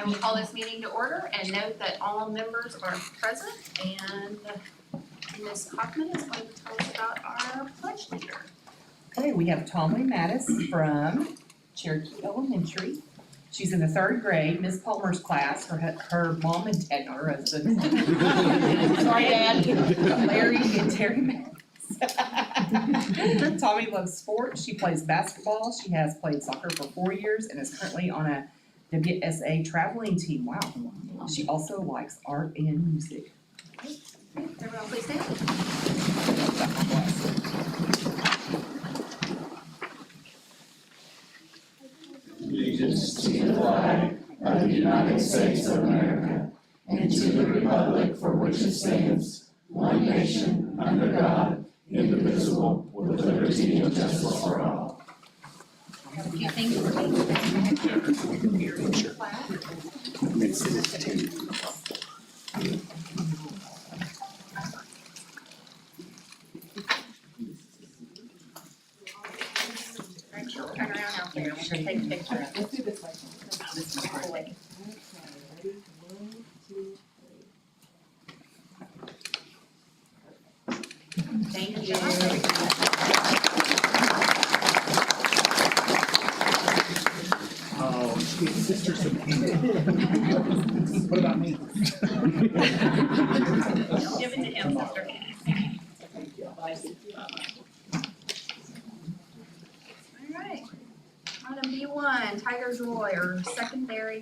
I will call this meeting to order and note that all members are present, and Ms. Kaufman is going to tell us about our pledge leader. Okay, we have Tommy Mattis from Cherokee Elementary. She's in the 3rd grade, Ms. Palmer's class, her mom and dad, not her husband. Sorry, Dad. Larry and Terry Mattis. Tommy loves sports. She plays basketball. She has played soccer for 4 years and is currently on a WSA traveling team. Wow. She also likes art and music. Everyone please stand. Allegiance to the flag of the United States of America and to the republic for which it stands, one nation, under God, indivisible, with liberty and justice for all. I have a few things for me. Turn around out there, we're gonna take a picture of it. Let's do this way. Thank you. Oh, sweet sister Sabina. What about me? Give it to him, sister. Alright, item B1, Tiger Joy or secondary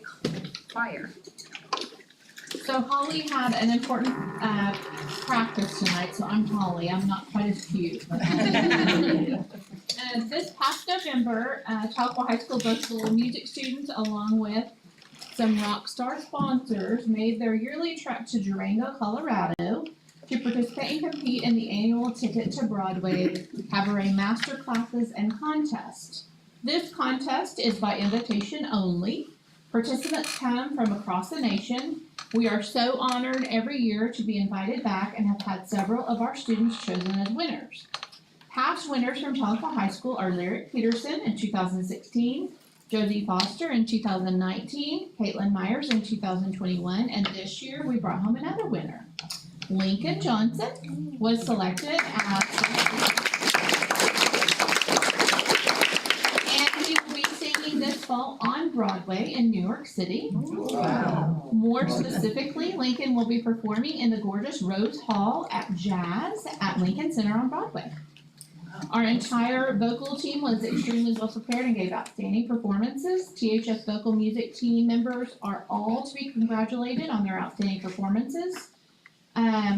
choir. So Holly had an important practice tonight, so I'm Holly. I'm not quite as cute. But this past November, Tahlequah High School vocal music students, along with some rock star sponsors, made their yearly trek to Durango, Colorado, to participate and compete in the annual Ticket to Broadway Cabaret Master Classes and Contest. This contest is by invitation only. Participants come from across the nation. We are so honored every year to be invited back and have had several of our students chosen as winners. Past winners from Tahlequah High School are Lyric Peterson in 2016, Josie Foster in 2019, Caitlin Myers in 2021, and this year we brought home another winner. Lincoln Johnson was selected as, and he will be singing this fall on Broadway in New York City. Wow. More specifically, Lincoln will be performing in the gorgeous Rose Hall at Jazz at Lincoln Center on Broadway. Our entire vocal team was extremely well prepared and gave outstanding performances. THS vocal music team members are all to be congratulated on their outstanding performances.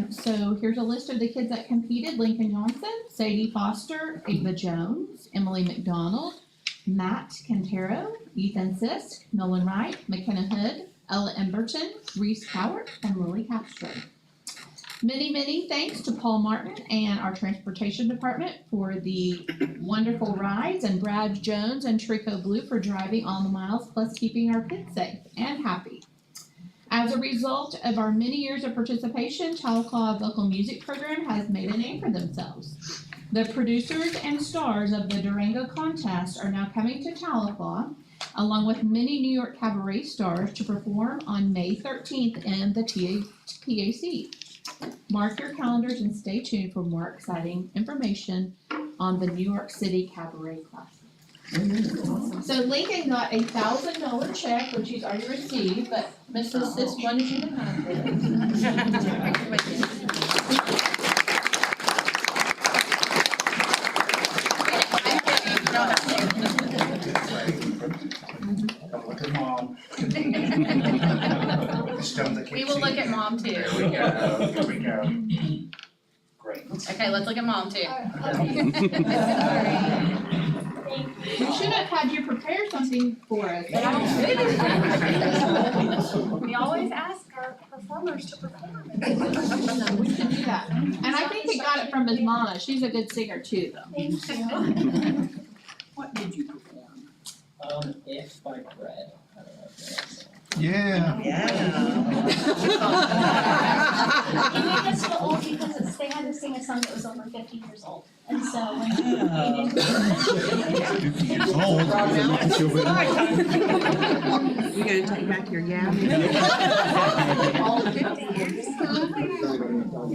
So here's a list of the kids that competed: Lincoln Johnson, Sadie Foster, Ava Jones, Emily McDonald, Matt Cantero, Ethan Sisk, Nolan Wright, McKenna Hood, Ella Emberton, Reese Howard, and Lily Castro. Many thanks to Paul Martin and our transportation department for the wonderful rides, and Brad Jones and Trico Blue for driving all the miles, plus keeping our kids safe and happy. As a result of our many years of participation, Tahlequah Vocal Music Program has made a name for themselves. The producers and stars of the Durango contest are now coming to Tahlequah, along with many New York cabaret stars, to perform on May 13th in the TPAC. Mark your calendars and stay tuned for more exciting information on the New York City cabaret class. So Lincoln got $1,000 check, which he's already received, but Mrs. Sisk wanted you to have Don't look at mom. We will look at mom too. Here we go, here we go. Great. Okay, let's look at mom too. We should have had you prepare something for us, but I don't. We always ask our performers to perform. We should do that. And I think he got it from his mama. She's a good singer too, though. Thank you. What did you perform? If by Bread. I don't know if you know. Yeah. Yeah. You made us feel old because they had to sing a song song that was over 50 years old. And so when Oh. 50 years old. You gonna take back your yam? All 50 years.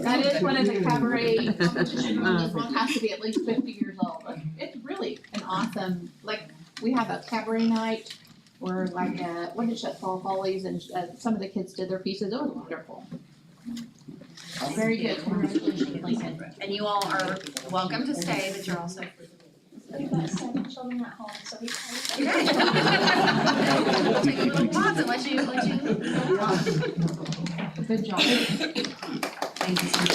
That is one of the cabaret competition rules, this one has to be at least 50 years old. It's really an awesome, like, we have a cabaret night where like, what did Fall Follies and some of the kids did their pieces, it was wonderful. Very good, congratulations, Lincoln. And you all are welcome to stay, but you're also. we've got 7 children at home, so we Okay. We'll take a little pause and let you. Good job. Thank you so much.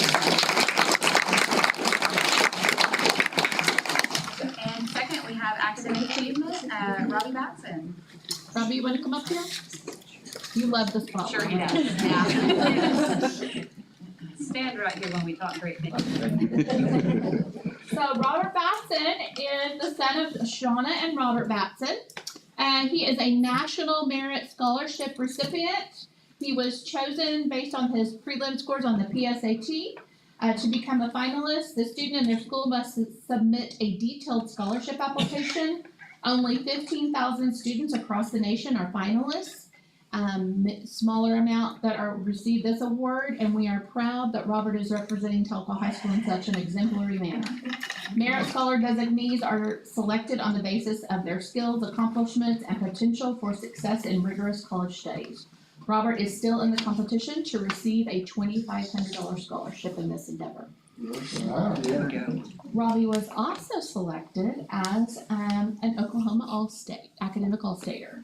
And second, we have academic achievement, Robbie Batson. Robbie, you wanna come up here? You love the spotlight. Sure he does, yeah. Stand right here when we talk great things. So Robert Batson is the son of Shauna and Robert Batson. And he is a National Merit Scholarship recipient. He was chosen based on his prelim scores on the PSAT to become a finalist. The student and their school must submit a detailed scholarship application. Only 15,000 students across the nation are finalists. Smaller amount that are receive this award, and we are proud that Robert is representing Telco High School in such an exemplary manner. Merit Scholar designees are selected on the basis of their skills, accomplishments, and potential for success in rigorous college studies. Robert is still in the competition to receive a $2,500 scholarship in this endeavor. Robbie was also selected as an Oklahoma All-State, academic All-Stater.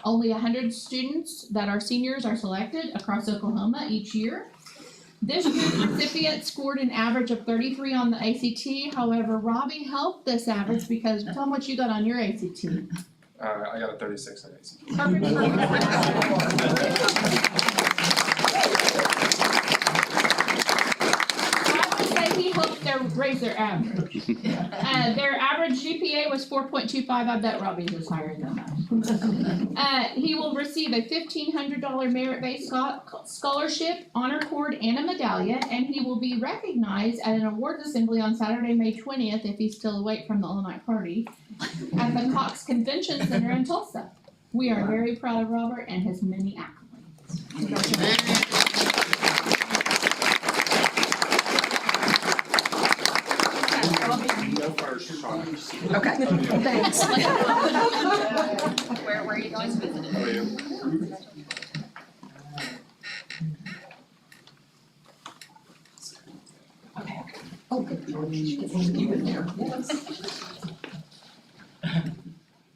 Only 100 students that are seniors are selected across Oklahoma each year. This year's recipient scored an average of 33 on the ACT. However, Robbie helped this average because tell them what you got on your ACT. I got a 36 on ACT. Perfect. I would say he helped raise their average. Their average GPA was 4.25. I bet Robbie's was higher than that. He will receive a $1,500 merit-based scholarship, honor cord, and a medallion, and he will be recognized at an awards assembly on Saturday, May 20th, if he's still awake from the all-night party, at the Cox Convention Center in Tulsa. We are very proud of Robert and his many accolades. Congratulations. Go first, Sean. Okay, thanks. Where are you going to visit? How are you? Oh, good. You in there.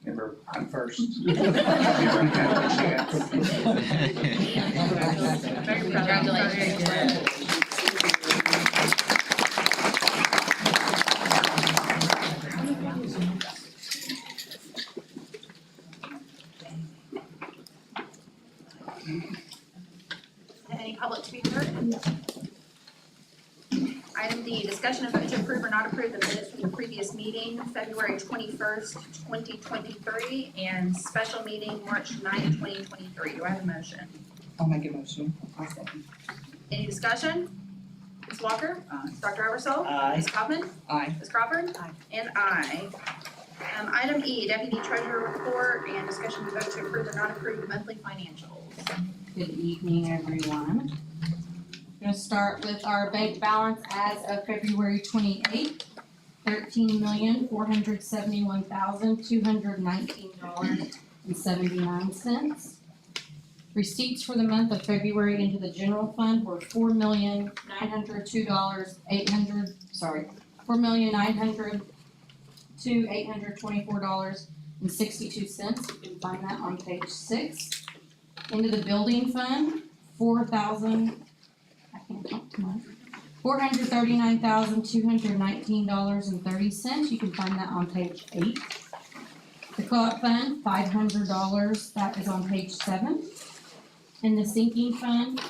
Remember, I'm first. Congratulations. Any public to be heard? Item D, discussion of vote to approve or not approve the minutes from the previous meeting, February 21st, 2023, and special meeting, March 9th, 2023. Do I have a motion? I'll make a motion. I'll second. Any discussion? Ms. Walker? Aye. Dr. Iversol? Aye. Ms. Kaufman? Aye. Ms. Crawford? Aye. And aye. Item E, Deputy Treasurer Report and discussion of vote to approve or not approve monthly financials. Good evening, everyone. I'm gonna start with our bank balance as of February 28th, $13,471,219.79. Receipts for the month of February into the general fund were $4,924,862. You can find that on page 6. Into the building fund, $439,219.30. You can find that on page 8. The co-op fund, $500, that is on page 7. In the sinking fund,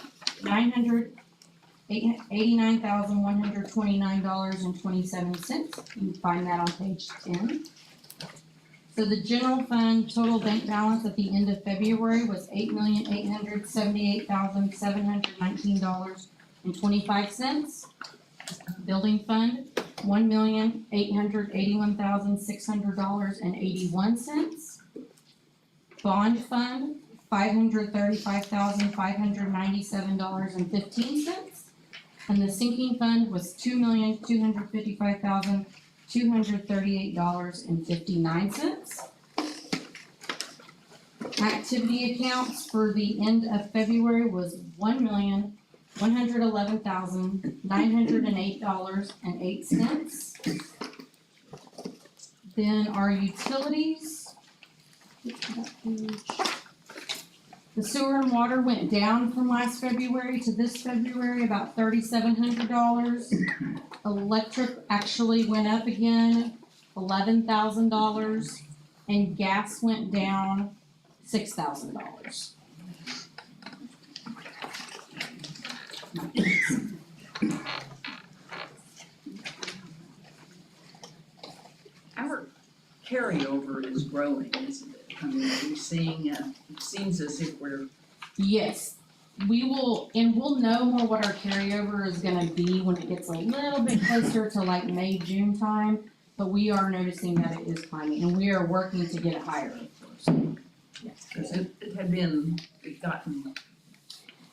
$989,129.27. You can find that on page 10. So the general fund total bank balance at the end of February was $8,878,719.25. Building fund, $1,881,600.81. Bond fund, $535,597.15. And the sinking fund was $2,255,238.59. Activity accounts for the end of February was $1,111,908.08. Then our utilities. The sewer and water went down from last February to this February, about $3,700. Electric actually went up again, $11,000, and gas went down $6,000. Our carryover is growing, isn't it? I mean, we're seeing, it seems as if we're, Yes, we will, and we'll know more what our carryover is gonna be when it gets a little bit closer to like May, June time. But we are noticing that it is climbing, and we are working to get it higher, of course. because it had been, it gotten.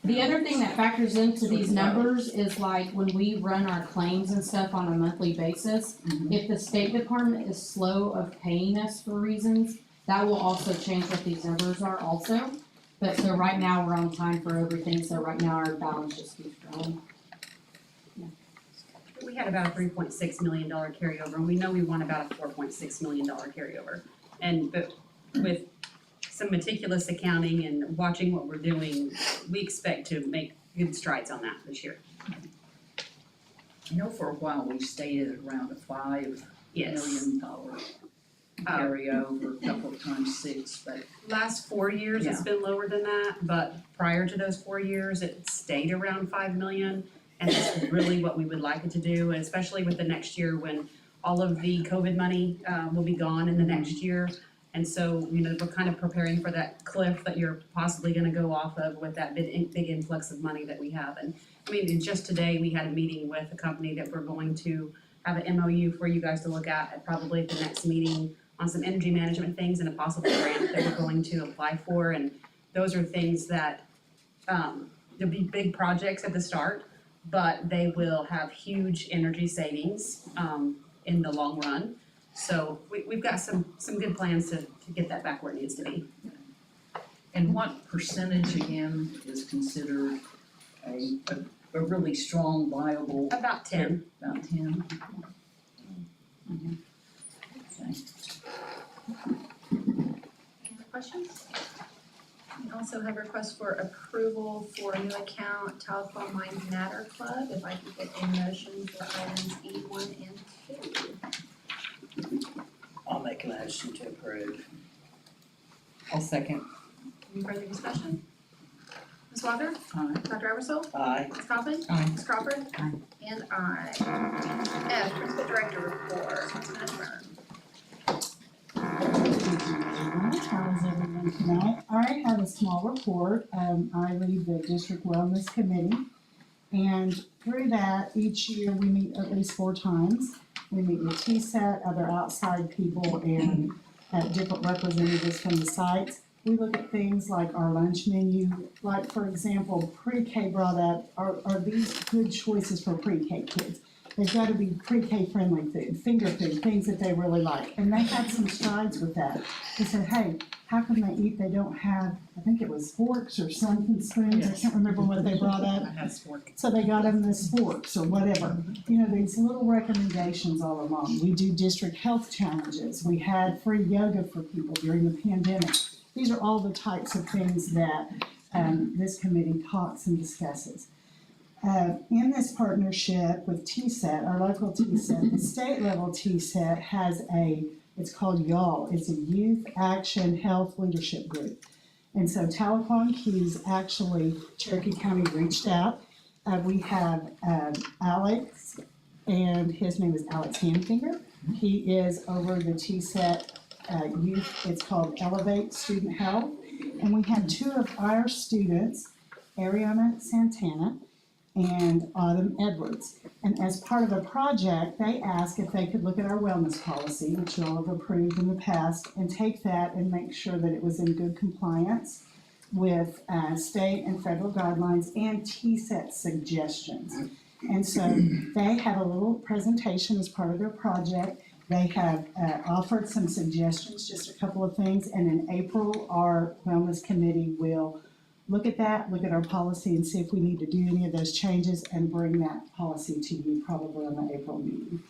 The other thing that factors into these numbers is like when we run our claims and stuff on a monthly basis, if the State Department is slow of paying us for reasons, that will also change what these numbers are also. But so right now, we're on time for everything, so right now our balance just keeps growing. We had about a $3.6 million carryover, and we know we want about a $4.6 million carryover. But with some meticulous accounting and watching what we're doing, we expect to make good strides on that this year. I know for a while we stayed at around a $5 Yes. million carryover, a couple of times 6, but Last 4 years, it's been lower than that, but prior to those 4 years, it stayed around 5 million. And that's really what we would like it to do, and especially with the next year when all of the COVID money will be gone in the next year. And so, we're kind of preparing for that cliff that you're possibly gonna go off of with that big influx of money that we have. And just today, we had a meeting with a company that we're going to have an MOU for you guys to look at probably at the next meeting on some energy management things and a possible grant that we're going to apply for. And those are things that, there'll be big projects at the start, but they will have huge energy savings in the long run. So we've got some good plans to get that back where it needs to be. and what percentage again is considered a really strong, viable, About 10. about 10? Okay. Any other questions? We also have requests for approval for a new account, Telephone Minds Matter Club, if I could get a motion for items E1 and 2. I'll make a motion to approve. I'll second. Any further discussion? Ms. Walker? Aye. Dr. Eversole? Aye. Ms. Coffin? Aye. Ms. Crawford? Aye. And aye. F, Principal Director Report, Ms. Mashburn. How is everyone tonight? I have a small report. I lead the District Wellness Committee. And through that, each year we meet at least 4 times. We meet with TSET, other outside people, and different representatives from the sites. We look at things like our lunch menu, like for example, pre-K brought up, are these good choices for pre-K kids? They've got to be pre-K friendly food, finger food, things that they really like. And they had some strides with that. They said, hey, how can they eat? They don't have, I think it was forks or something, spoons, I can't remember what they brought up. I have sport. So they got them the sporks or whatever. These little recommendations all along. We do district health challenges. We had free yoga for people during the pandemic. These are all the types of things that this committee talks and discusses. In this partnership with TSET, our local TSET, the state level TSET has it's called YALL. It's a Youth Action Health Leadership Group. And so Tahlequah Keys, actually, Cherokee County reached out. We have Alex, and his name is Alex Hanfinger. He is over the TSET youth, it's called Elevate Student Health. And we had 2 of our students, Ariana Santana and Autumn Edwards. And as part of a project, they asked if they could look at our wellness policy, which you all have approved in the past, and take that and make sure that it was in good compliance with state and federal guidelines and TSET suggestions. And so they have a little presentation as part of their project. They have offered some suggestions, just a couple of things, and in April, our wellness committee will look at that, look at our policy and see if we need to do any of those changes and bring that policy to you probably on the April meeting.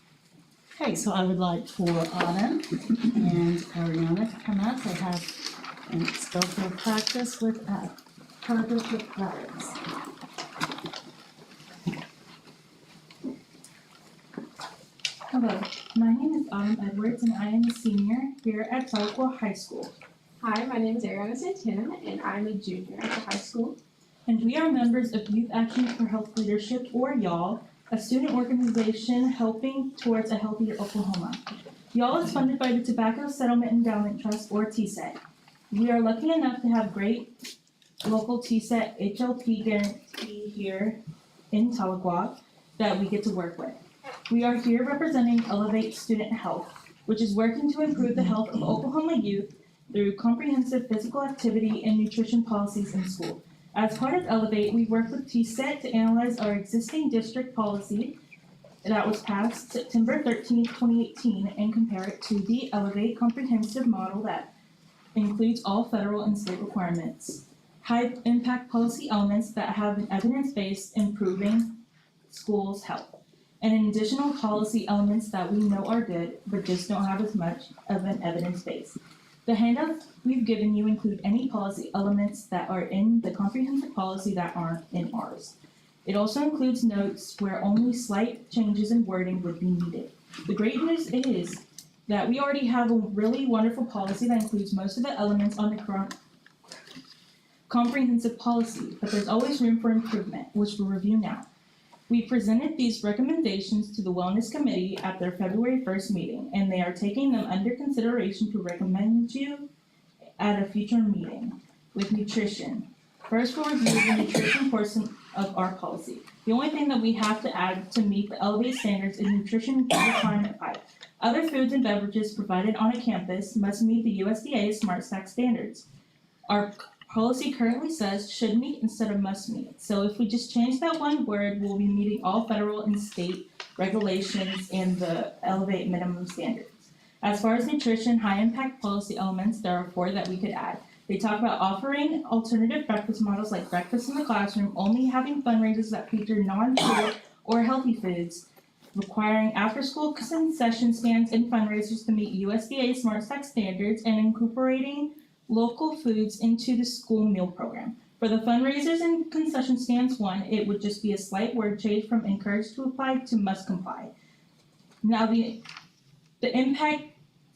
Okay, so I would like for Autumn and Ariana to come up. They have an scope of practice with purpose with letters. Hello, my name is Autumn Edwards and I am a senior here at Tahlequah High School. Hi, my name is Ariana Santana and I'm a junior at the high school. And we are members of Youth Action for Health Leadership, or YALL, a student organization helping towards a healthier Oklahoma. YALL is funded by the Tobacco Settlement Endowment Trust, or TSET. We are lucky enough to have great local TSET HLP guarantee here in Tahlequah that we get to work with. We are here representing Elevate Student Health, which is working to improve the health of Oklahoma youth through comprehensive physical activity and nutrition policies in school. As part of Elevate, we work with TSET to analyze our existing district policy that was passed September 13, 2018, and compare it to the Elevate comprehensive model that includes all federal and state requirements. High impact policy elements that have an evidence-based improving schools' health, and additional policy elements that we know are good but just don't have as much of an evidence base. The handouts we've given you include any policy elements that are in the comprehensive policy that aren't in ours. It also includes notes where only slight changes in wording would be needed. The great news is that we already have a really wonderful policy that includes most of the elements on the comprehensive policy, but there's always room for improvement, which we'll review now. We presented these recommendations to the Wellness Committee at their February 1st meeting, and they are taking them under consideration to recommend you at a future meeting. With nutrition, first we'll review the nutrition portion of our policy. The only thing that we have to add to meet the Elevate standards is nutrition requirement 5. Other foods and beverages provided on a campus must meet the USDA Smart Stack standards. Our policy currently says should meet instead of must meet. So if we just change that one word, we'll be meeting all federal and state regulations and the Elevate minimum standards. As far as nutrition, high impact policy elements, there are 4 that we could add. They talk about offering alternative breakfast models like breakfast in the classroom, only having fundraisers that feature non-food or healthy foods, requiring after-school concession stands and fundraisers to meet USDA Smart Stack standards, and incorporating local foods into the school meal program. For the fundraisers and concession stands 1, it would just be a slight word change from encouraged to apply to must comply. Now the impact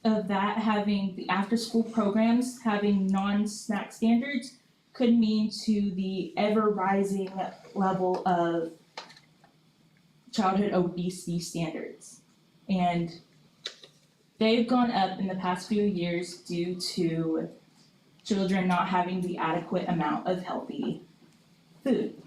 of that, having the after-school programs having non-snack standards, could mean to the ever-rising level of childhood obesity standards. And they've gone up in the past few years due to children not having the adequate amount of healthy food.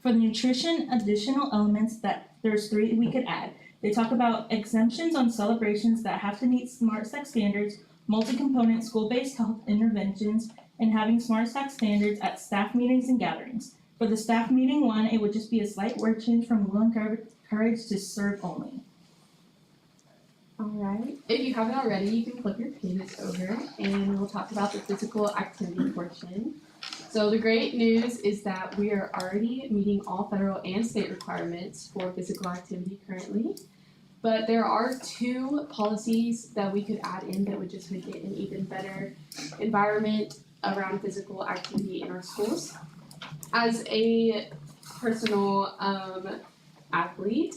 For the nutrition, additional elements that there's 3 we could add. They talk about exemptions on celebrations that have to meet Smart Stack standards, multi-component school-based health interventions, and having Smart Stack standards at staff meetings and gatherings. For the staff meeting 1, it would just be a slight word change from will encourage to serve only. Alright, if you haven't already, you can flip your pages over and we'll talk about the physical activity portion. So the great news is that we are already meeting all federal and state requirements for physical activity currently. But there are 2 policies that we could add in that would just make it an even better environment around physical activity in our schools. As a personal athlete,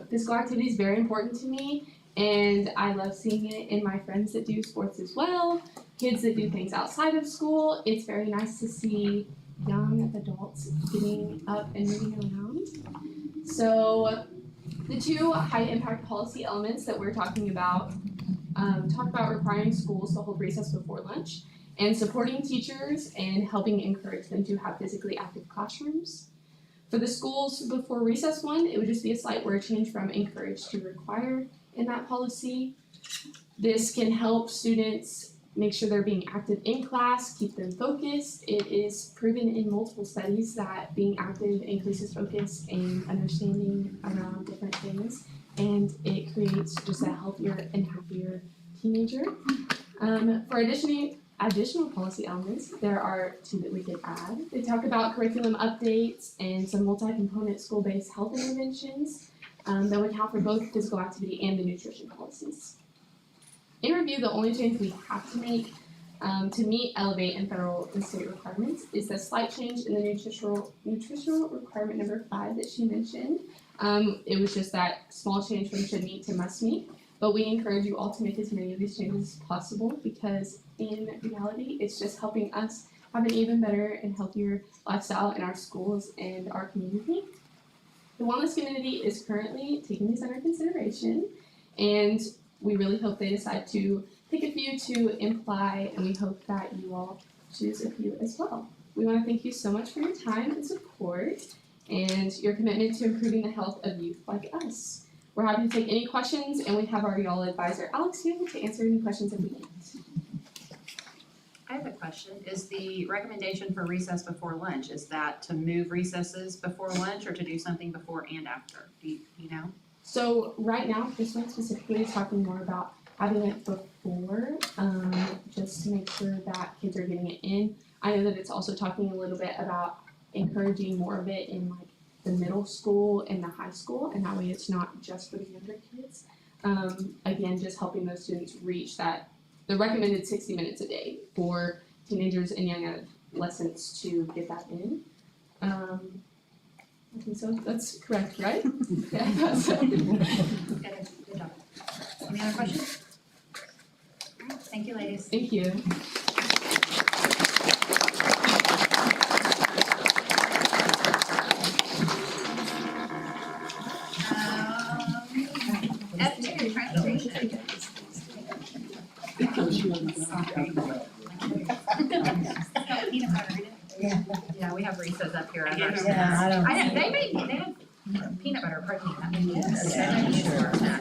physical activity is very important to me. And I love seeing it in my friends that do sports as well, kids that do things outside of school. It's very nice to see young adults getting up and moving around. So the 2 high impact policy elements that we're talking about talk about requiring schools to hold recess before lunch and supporting teachers and helping encourage them to have physically active classrooms. For the schools before recess one, it would just be a slight word change from encourage to require in that policy. This can help students make sure they're being active in class, keep them focused. It is proven in multiple studies that being active increases focus and understanding around different things, and it creates just a healthier and happier teenager. For additional policy elements, there are 2 that we could add. They talk about curriculum updates and some multi-component school-based health interventions that would account for both physical activity and the nutrition policies. In review, the only change we have to make to meet, elevate, and federal and state requirements is the slight change in the nutritional requirement number 5 that she mentioned. It was just that small change from should meet to must meet, but we encourage you all to make as many of these changes as possible because in reality, it's just helping us have an even better and healthier lifestyle in our schools and our community. The Wellness Committee is currently taking these under consideration, and we really hope they decide to pick a few to imply, and we hope that you all choose a few as well. We want to thank you so much for your time and support and your commitment to improving the health of youth like us. We're happy to take any questions, and we have our y'all advisor Alex here to answer any questions that we need. I have a question. Is the recommendation for recess before lunch, is that to move recesses before lunch or to do something before and after? Do you know? So right now, this one specifically is talking more about having it before, just to make sure that kids are getting it in. I know that it's also talking a little bit about encouraging more of it in like the middle school and the high school, and that way it's not just for the younger kids. Again, just helping those students reach the recommended 60 minutes a day for teenagers and young adolescents to get that in. I think so, that's correct, right? Yeah, I thought so. Good job. Any other questions? All right, thank you, ladies. Thank you. F2, transportation. Yeah, we have recess up here. They have peanut butter protein. That's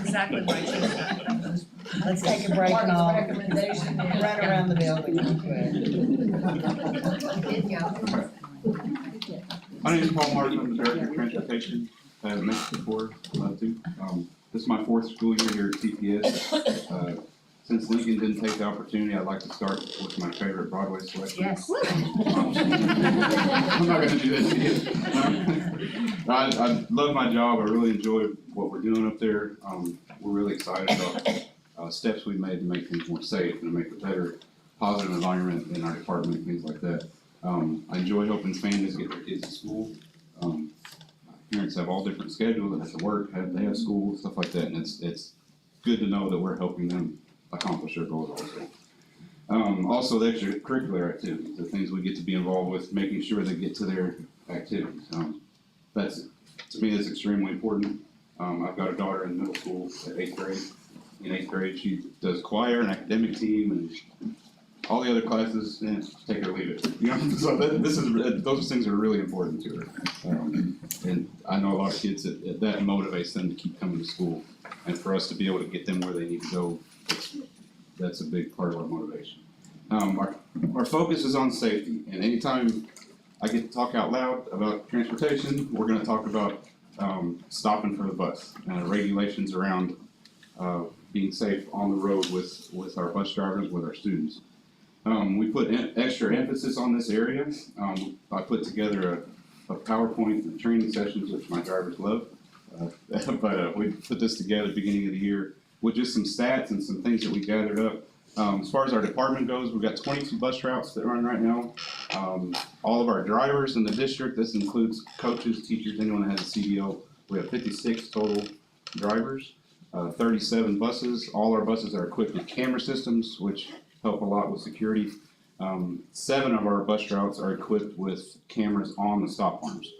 exactly what I chose. Let's take a break and all Recommendation. run around the building real quick. My name is Paul Martin, I'm the Director of Transportation at Mexico Board, this is my 4th school year here at TPS. Since Lincoln didn't take the opportunity, I'd like to start with my favorite Broadway selection. Yes. I'm not gonna do that to you. I love my job, I really enjoy what we're doing up there. We're really excited about steps we've made to make things more safe and to make a better, positive environment in our department, things like that. I enjoy helping families get their kids to school. Parents have all different schedules, they have to work, they have school, stuff like that, and it's good to know that we're helping them accomplish their goals also. Also the extracurricular activities, the things we get to be involved with, making sure they get to their activities. That's, to me, that's extremely important. I've got a daughter in middle school at 8th grade. In 8th grade, she does choir and academic team and all the other classes, take it or leave it. You know, so those things are really important to her. And I know a lot of kids that motivates them to keep coming to school. And for us to be able to get them where they need to go, that's a big part of our motivation. Our focus is on safety, and anytime I get to talk out loud about transportation, we're gonna talk about stopping for the bus, regulations around being safe on the road with our bus drivers, with our students. We put extra emphasis on this area. I put together a PowerPoint and training sessions, which my drivers love. But we put this together at the beginning of the year with just some stats and some things that we gathered up. As far as our department goes, we've got 22 bus routes that run right now. All of our drivers in the district, this includes coaches, teachers, anyone that has a CDL, we have 56 total drivers, 37 buses. All our buses are equipped with camera systems, which help a lot with security. 7 of our bus routes are equipped with cameras on the stop arms.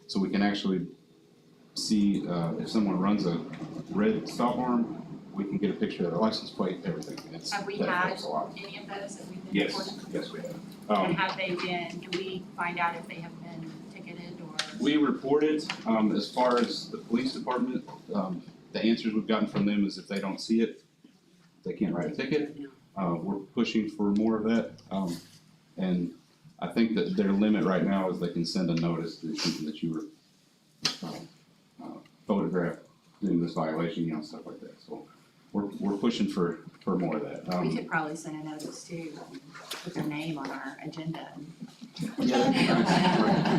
So we can actually see if someone runs a red stop arm, we can get a picture of their license plate, everything. Have we had any of those that we've been Yes, reporting? yes we have. And have they been, do we find out if they have been ticketed or? we report it, as far as the police department, the answers we've gotten from them is if they don't see it, they can't write a ticket. We're pushing for more of that, and I think that their limit right now is they can send a notice to people that you were, photographed doing this violation, stuff like that, so we're pushing for more of that. We could probably send a notice too, with their name on our agenda. Yeah.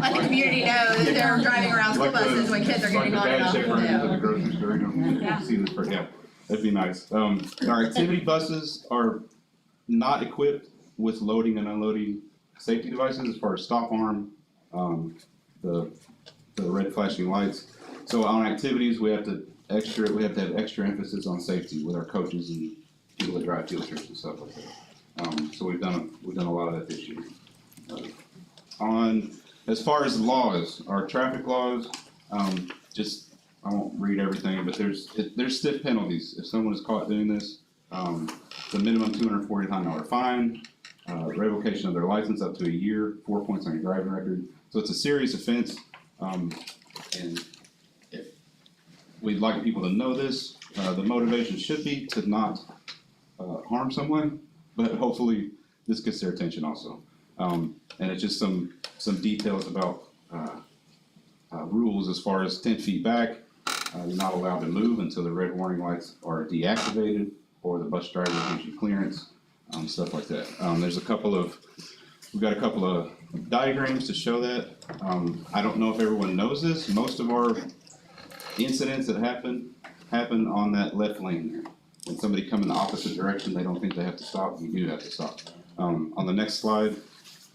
Let the community know that they're driving around school buses when kids are getting on and off the Like the bad shepherd hill. into the grocery store, Yeah. see this, yeah, that'd be nice. Our activity buses are not equipped with loading and unloading safety devices as far as stop arm, the red flashing lights. So on activities, we have to have extra emphasis on safety with our coaches and people that drive field trips and stuff like that. So we've done a lot of that this year. As far as laws, our traffic laws, I won't read everything, but there's stiff penalties if someone is caught doing this. The minimum $249 fine, revocation of their license up to a year, 4 points on your driving record. So it's a serious offense, and if we'd like people to know this, the motivation should be to not harm someone, but hopefully this gets their attention also. And it's just some details about rules as far as 10 feet back. You're not allowed to move until the red warning lights are deactivated or the bus driver gives you clearance, stuff like that. We've got a couple of diagrams to show that. I don't know if everyone knows this. Most of our incidents that happen on that left lane there. When somebody come in the opposite direction, they don't think they have to stop. You do have to stop. On the next slide,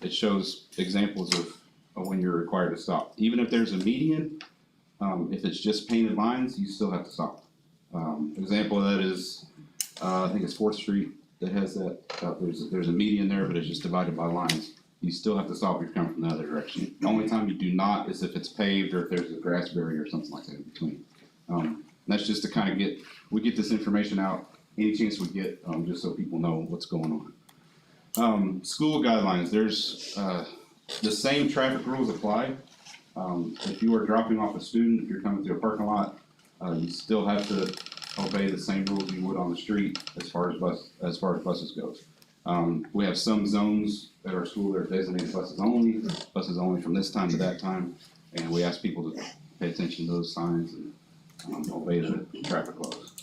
it shows examples of when you're required to stop. Even if there's a median, if it's just painted lines, you still have to stop. Example of that is, I think it's 4th Street that has that. There's a median there, but it's just divided by lines. You still have to stop if you're coming from the other direction. The only time you do not is if it's paved or if there's a grass barrier or something like that in between. And that's just to kind of we get this information out any chance we get, just so people know what's going on. School guidelines, there's the same traffic rules apply. If you are dropping off a student, if you're coming through a parking lot, you still have to obey the same rules you would on the street as far as buses goes. We have some zones at our school that are designated buses only from this time to that time, and we ask people to pay attention to those signs and obey the traffic laws.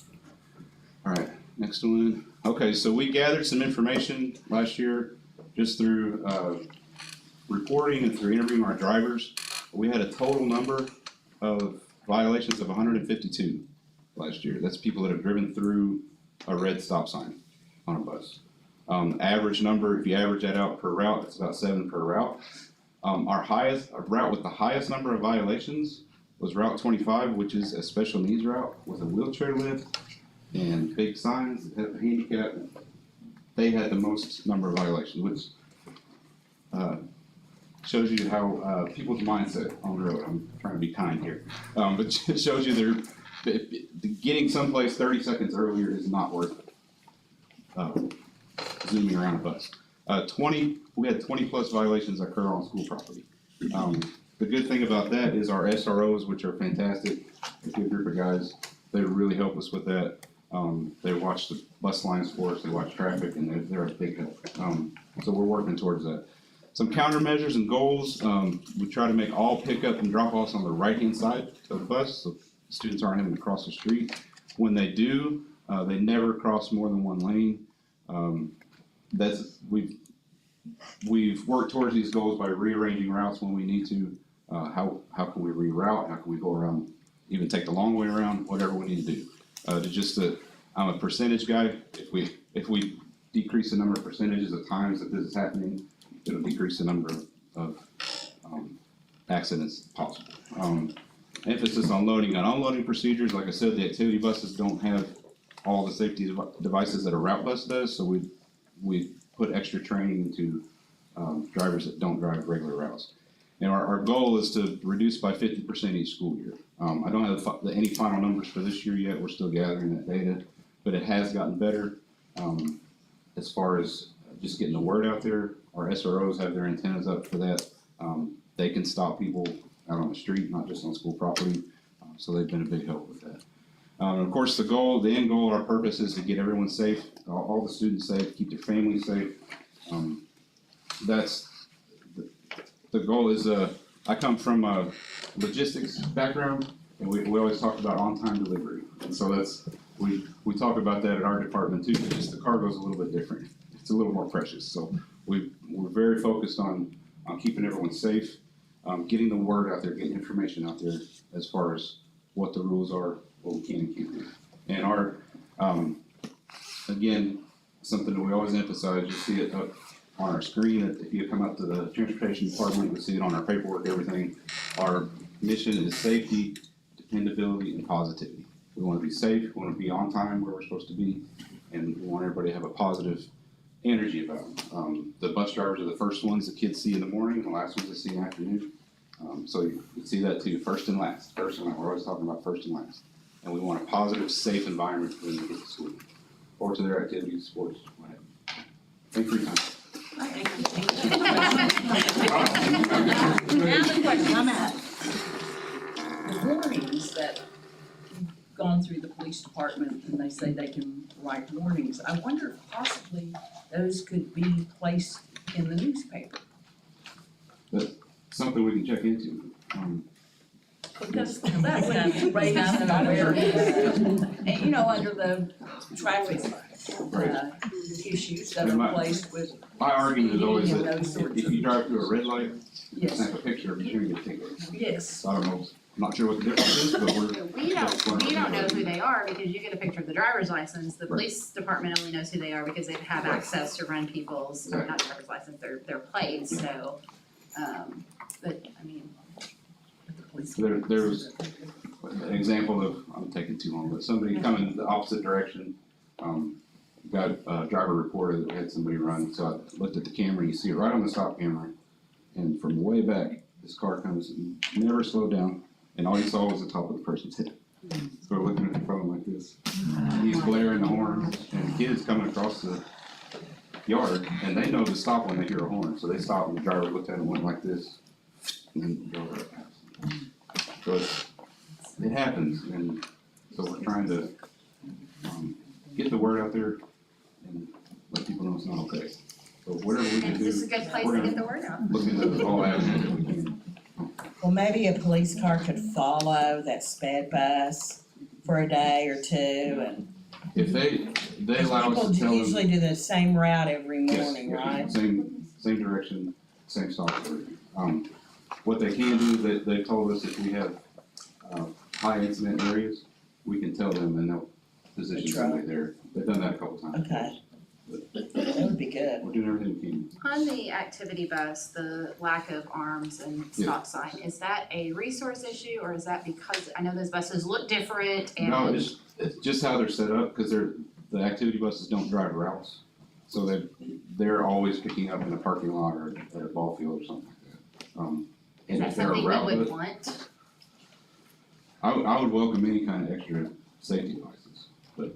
All right, next one. Okay, so we gathered some information last year just through reporting and through interviewing our drivers. We had a total number of violations of 152 last year. That's people that have driven through a red stop sign on a bus. Average number, if you average that out per route, it's about 7 per route. Our route with the highest number of violations was Route 25, which is a special needs route with a wheelchair lift and big signs that have a handicap. They had the most number of violations, which shows you how people's mindset on the road. I'm trying to be kind here, but it shows you getting someplace 30 seconds earlier is not worth zooming around a bus. We had 20 plus violations occur on school property. The good thing about that is our SROs, which are fantastic, a good group of guys, they really help us with that. They watch the bus lines for us, they watch traffic, and they're a big help. So we're working towards that. Some countermeasures and goals, we try to make all pickup and drop-offs on the right-hand side of the bus, so students aren't having to cross the street. When they do, they never cross more than one lane. We've worked towards these goals by rearranging routes when we need to. How can we reroute? How can we go around, even take the long way around, whatever we need to do. I'm a percentage guy. If we decrease the number of percentages of times that this is happening, it'll decrease the number of accidents possible. Emphasis on loading and unloading procedures. Like I said, the activity buses don't have all the safety devices that a route bus does, so we put extra training into drivers that don't drive regular routes. And our goal is to reduce by 50% each school year. I don't have any final numbers for this year yet. We're still gathering that data, but it has gotten better as far as just getting the word out there. Our SROs have their antennas up for that. They can stop people out on the street, not just on school property. So they've been a big help with that. Of course, the end goal, our purpose is to get everyone safe, all the students safe, keep their families safe. That's, the goal is, I come from a logistics background, and we always talk about on-time delivery. And so we talk about that at our department too, but just the cargo's a little bit different. It's a little more precious. So we're very focused on keeping everyone safe, getting the word out there, getting information out there as far as what the rules are, what we can and can't do. And our, again, something that we always emphasize, you see it up on our screen, if you come up to the transportation department, you'll see it on our paperwork, everything. Our mission is safety, dependability, and positivity. We wanna be safe, we wanna be on time where we're supposed to be, and we want everybody to have a positive energy about them. The bus drivers are the first ones the kids see in the morning, and the last ones they see in the afternoon. So you see that too, first and last, we're always talking about first and last. And we want a positive, safe environment for them to get to school, or to their activities, sports, whatever. Thanks for your time. Now the question, I'm at. The warnings that you've gone through the police department and they say they can write warnings, I wonder if possibly those could be placed in the newspaper. That's something we can check into. Because that's kind of raised an awareness, and you know, under the traffic issues that are placed with. My argument is always and that those sorts if you drive through a red light, Yes. snap a picture, be sure you get a ticket. Yes. So I don't know, I'm not sure what the difference is, but We don't know who they are because you get a picture of the driver's license. The police department only knows who they are because they have access to run people's, or not driver's license, their plates, so, but, I mean. There was an example of, I'm taking too long, but somebody coming the opposite direction, got a driver reported that had somebody run, so I looked at the camera, you see it right on the stop camera, and from way back, this car comes and never slowed down, and all you saw was the top of the person's head. So we're looking at the phone like this, he's blaring the horn, and the kid's coming across the yard, and they know to stop when they hear a horn, so they stopped, and the driver looked at it and went like this, and then drove right past. So it happens, and so we're trying to get the word out there and let people know it's not okay. So whatever we can And do, this is a good place we're to get gonna the word out. look into all avenues that we can. Well, maybe a police car could follow that sped bus for a day or two and. If they allow us to tell People them. usually do the same route every Yes, morning, yes, right? Same direction, same stop. What they can do, they told us if we have, high incident areas, we can tell them and they'll position somebody there. They've done that a couple times. Okay. That would be good. We're doing everything we can. On the activity bus, the lack of arms and stop sign, is that a resource issue or is that because, I know those buses look different and. No, it's just how they're set up, cause the activity buses don't drive routes. So they're always picking up in a parking lot or at a ball field or something like that. Is And that if they're a something we route would bus, want? I would welcome any kind of extra safety devices, but,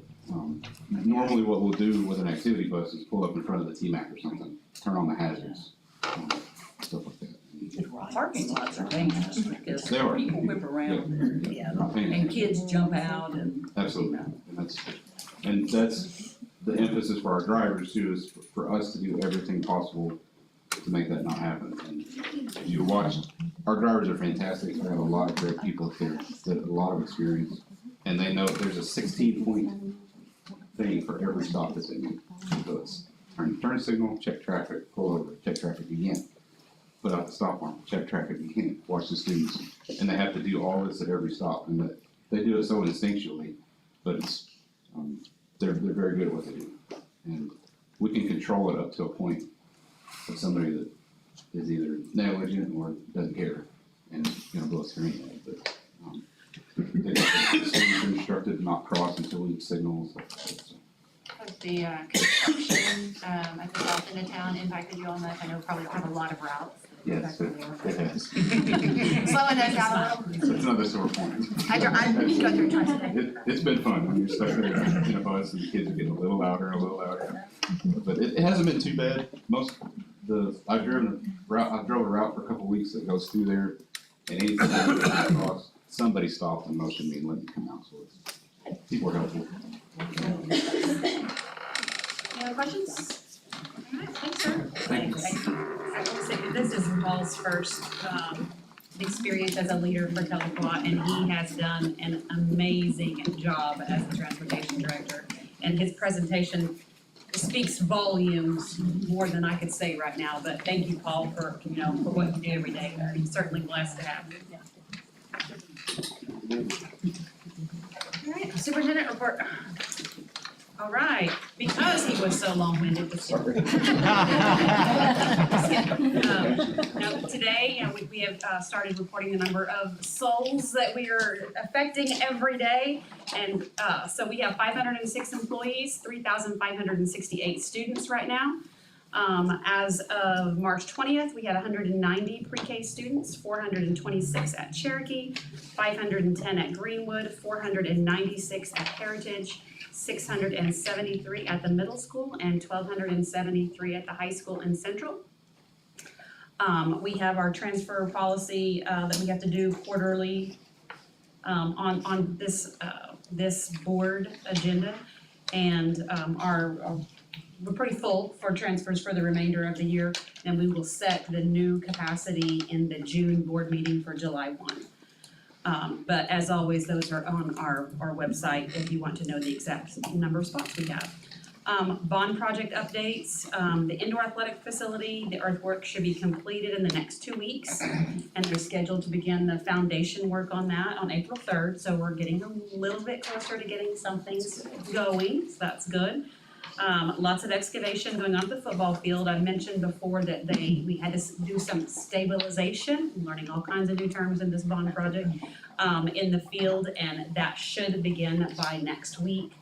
normally what we'll do with an activity bus is pull up in front of the T-Mac or something, turn on the hazards, stuff like that. Parking lots are dangerous because They are. people whip around Yeah. Not paying and attention. kids jump out and. Absolutely, and that's the emphasis for our drivers too, is for us to do everything possible to make that not happen. And if you watch, our drivers are fantastic, we have a lot of great people here, that have a lot of experience, and they know there's a 16-point thing for every stop that they make. So it's turn signal, check traffic, pull over, check traffic again, put out the stop arm, check traffic again, watch the students, and they have to do all this at every stop, and they do it so instinctually, but it's, they're very good at what they do. And we can control it up to a point of somebody that is either negligent or doesn't care and, blow a screen at it, but, the students are instructed to not cross until we signal. So. Has the construction at the south end of town impacted you on that? I know we probably have a lot of routes. Yes, it has. Slowing those down a little. It's another sore point. I go through twice a day. It's been fun when you're stuck there in a bus and the kids are getting a little louder. But it hasn't been too bad. I drove a route for a couple weeks that goes through there, And anything that somebody stopped and motioned me and let me come out, so people are helpful. Any other questions? All right, thanks, sir. Thank you. I will say, this is Paul's first, experience as a leader for Tahlequah, and he has done an amazing job as the transportation director. And his presentation speaks volumes more than I could say right now, but thank you, Paul, for, for what you do every day. I'm certainly blessed to have you. All right, superintendent report. All right, because he was so long-winded, just kidding. Now, today, we have started reporting the number of souls that we are affecting every day. And so we have 506 employees, 3,568 students right now. As of March 20th, we had 190 pre-K students, 426 at Cherokee, 510 at Greenwood, 496 at Heritage, 673 at the middle school, and 1,273 at the high school and Central. We have our transfer policy that we have to do quarterly on this board agenda, and we're pretty full for transfers for the remainder of the year, and we will set the new capacity in the June board meeting for July 1. But as always, those are on our website if you want to know the exact number of spots we have. Bond project updates, the indoor athletic facility, the earthwork should be completed in the next 2 weeks. And they're scheduled to begin the foundation work on that on April 3rd. So we're getting a little bit closer to getting some things going, so that's good. Lots of excavation going on at the football field. I mentioned before that we had to do some stabilization, I'm learning all kinds of new terms in this bond project, in the field, and that should begin by next week.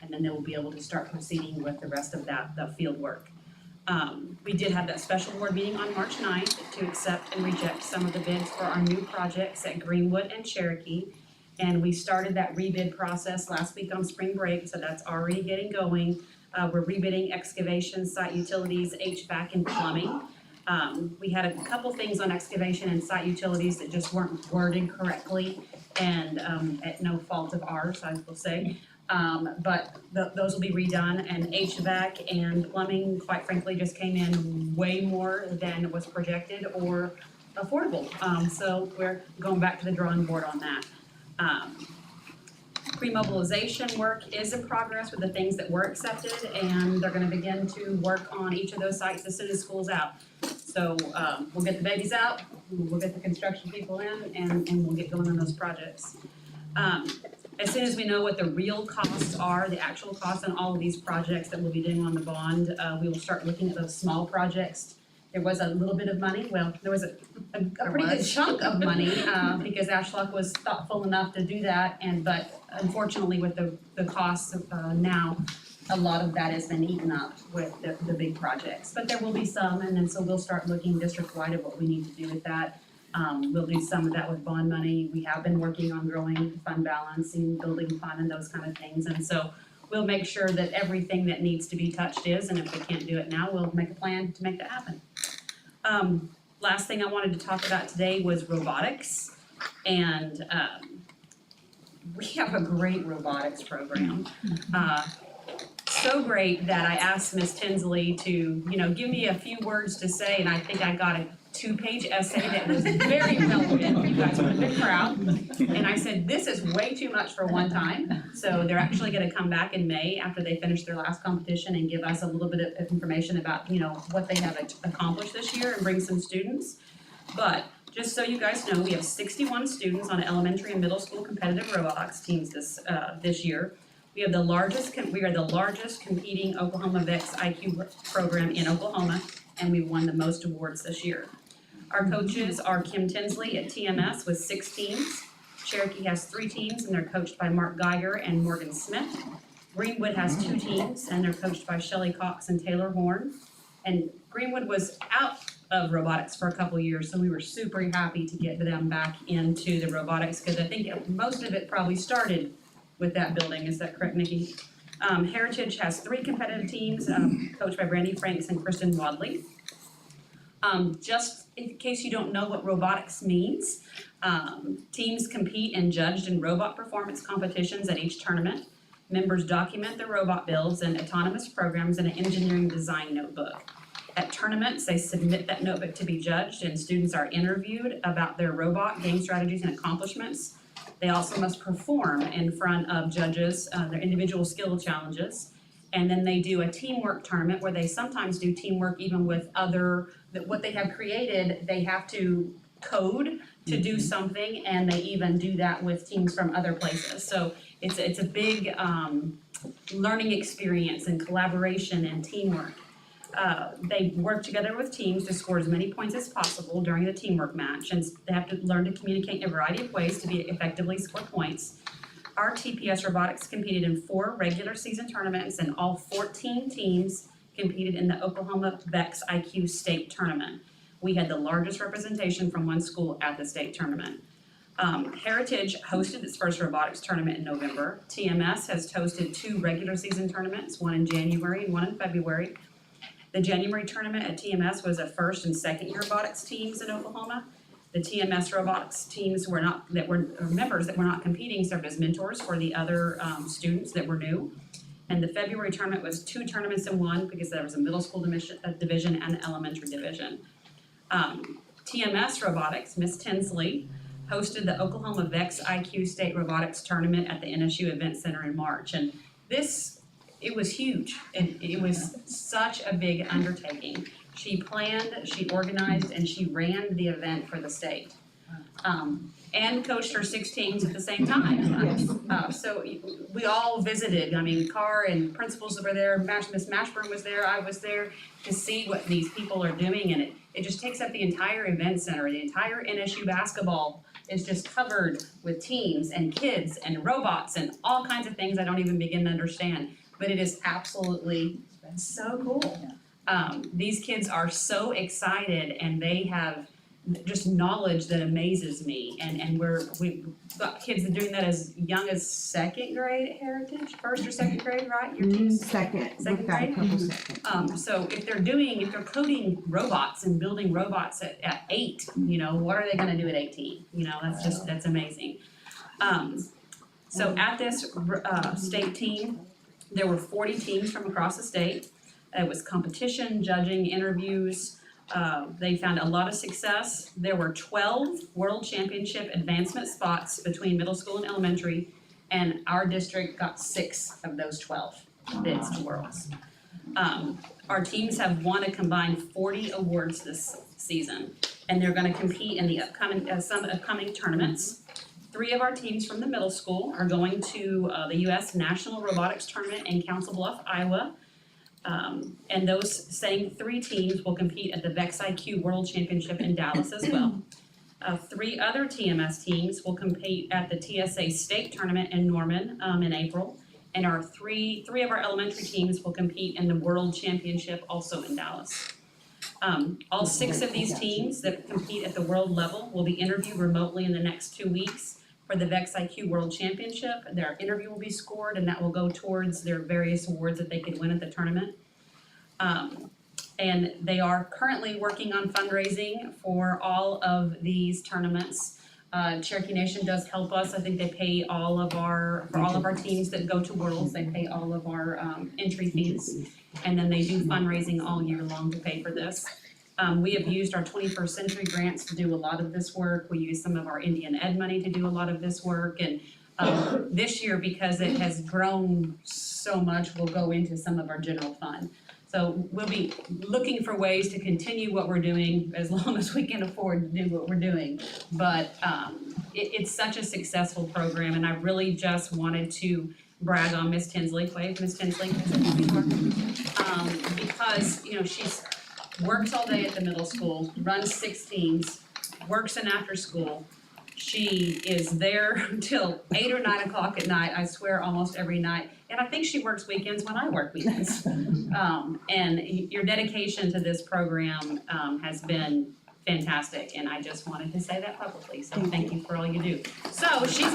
And then they will be able to start proceeding with the rest of the field work. We did have that special board meeting on March 9th to accept and reject some of the bids for our new projects at Greenwood and Cherokee. And we started that rebid process last week on spring break, so that's already getting going. We're rebidding excavation, site utilities, HVAC, and plumbing. We had a couple things on excavation and site utilities that just weren't worded correctly, and at no fault of ours, I will say. But those will be redone, and HVAC and plumbing, quite frankly, just came in way more than was projected or affordable. So we're going back to the drawing board on that. Pre-mobilization work is in progress with the things that were accepted, and they're gonna begin to work on each of those sites as soon as school's out. So, we'll get the babies out, we'll get the construction people in, and we'll get going on those projects. As soon as we know what the real costs are, the actual costs on all of these projects that we'll be doing on the bond, we will start looking at those small projects. There was a little bit of money, well, there was a pretty good chunk of money, because Ashlock was thoughtful enough to do that, but unfortunately with the costs of, now, a lot of that has been eaten up with the big projects. But there will be some, and then so we'll start looking district-wide at what we need to do with that. We'll do some of that with bond money. We have been working on growing fund balancing, building fund, and those kind of things, and so we'll make sure that everything that needs to be touched is, and if we can't do it now, we'll make a plan to make that happen. Last thing I wanted to talk about today was robotics, and we have a great robotics program. So great that I asked Ms. Tinsley to, give me a few words to say, and I think I got a 2-page essay that was very relevant. You guys would have been proud. And I said, this is way too much for one time. So they're actually gonna come back in May after they finish their last competition and give us a little bit of information about, what they have accomplished this year and bring some students. But just so you guys know, we have 61 students on elementary and middle school competitive robotics teams this year. We are the largest competing Oklahoma VEX IQ program in Oklahoma, and we won the most awards this year. Our coaches are Kim Tinsley at TMS with 6 teams. Cherokee has 3 teams, and they're coached by Mark Geiger and Morgan Smith. Greenwood has 2 teams, and they're coached by Shelley Cox and Taylor Horn. And Greenwood was out of robotics for a couple years, so we were super happy to get them back into the robotics, because I think most of it probably started with that building. Is that correct, Nikki? Heritage has 3 competitive teams, coached by Brandy Franks and Kristen Wadley. Just in case you don't know what robotics means, teams compete and judged in robot performance competitions at each tournament. Members document their robot builds and autonomous programs in an engineering design notebook. At tournaments, they submit that notebook to be judged, and students are interviewed about their robot, game strategies, and accomplishments. They also must perform in front of judges, their individual skill challenges. And then they do a teamwork tournament where they sometimes do teamwork even with what they have created, they have to code to do something, and they even do that with teams from other places. So it's a big learning experience and collaboration and teamwork. They work together with teams to score as many points as possible during the teamwork match, and they have to learn to communicate in a variety of ways to effectively score points. Our TPS Robotics competed in 4 regular season tournaments, and all 14 teams competed in the Oklahoma VEX IQ State Tournament. We had the largest representation from one school at the state tournament. Heritage hosted its first robotics tournament in November. TMS has hosted 2 regular season tournaments, one in January and one in February. The January tournament at TMS was a first and second year robotics teams in Oklahoma. The TMS robotics teams members that were not competing served as mentors for the other students that were new. And the February tournament was 2 tournaments in one because there was a middle school division and an elementary division. TMS Robotics, Miss Tinsley, hosted the Oklahoma VEX IQ State Robotics Tournament at the NSU Event Center in March. And it was huge, and it was such a big undertaking. She planned, she organized, and she ran the event for the state. And coached her 6 teams at the same time. So we all visited, Carr and principals were there, Miss Mashburn was there, I was there to see what these people are doing, and it just takes up the entire event center. The entire NSU basketball is just covered with teams and kids and robots and all kinds of things I don't even begin to understand. But it is absolutely so cool. These kids are so excited, and they have just knowledge that amazes me. And we've got kids that are doing that as young as 2nd grade at Heritage, 1st or 2nd grade, right? Your team's Second grade? So if they're coding robots and building robots at 8, what are they gonna do at 18? That's amazing. So at this state team, there were 40 teams from across the state. It was competition, judging, interviews. They found a lot of success. There were 12 World Championship advancement spots between middle school and elementary, and our district got 6 of those 12 bids to Worlds. Our teams have won a combined 40 awards this season, and they're gonna compete in the some upcoming tournaments. 3 of our teams from the middle school are going to the U.S. National Robotics Tournament in Council Bluff, Iowa. And those same 3 teams will compete at the VEX IQ World Championship in Dallas as well. 3 other TMS teams will compete at the TSA State Tournament in Norman in April. And our 3 of our elementary teams will compete in the World Championship also in Dallas. All 6 of these teams that compete at the world level will be interviewed remotely in the next 2 weeks for the VEX IQ World Championship. Their interview will be scored, and that will go towards their various awards that they could win at the tournament. And they are currently working on fundraising for all of these tournaments. Cherokee Nation does help us. I think they pay for all of our teams that go to Worlds, they pay all of our entry fees. And then they do fundraising all year long to pay for this. We have used our 21st Century grants to do a lot of this work. We use some of our Indian Ed money to do a lot of this work. And this year, because it has grown so much, we'll go into some of our general fund. So we'll be looking for ways to continue what we're doing as long as we can afford to do what we're doing. But it's such a successful program, and I really just wanted to brag on Miss Tinsley. Wave, Miss Tinsley. Because, she's works all day at the middle school, runs 6 teams, works in after school. She is there till 8 or 9 o'clock at night, I swear almost every night. And I think she works weekends when I work weekends. And your dedication to this program has been fantastic, and I just wanted to say that publicly, so thank you for all you do. So she's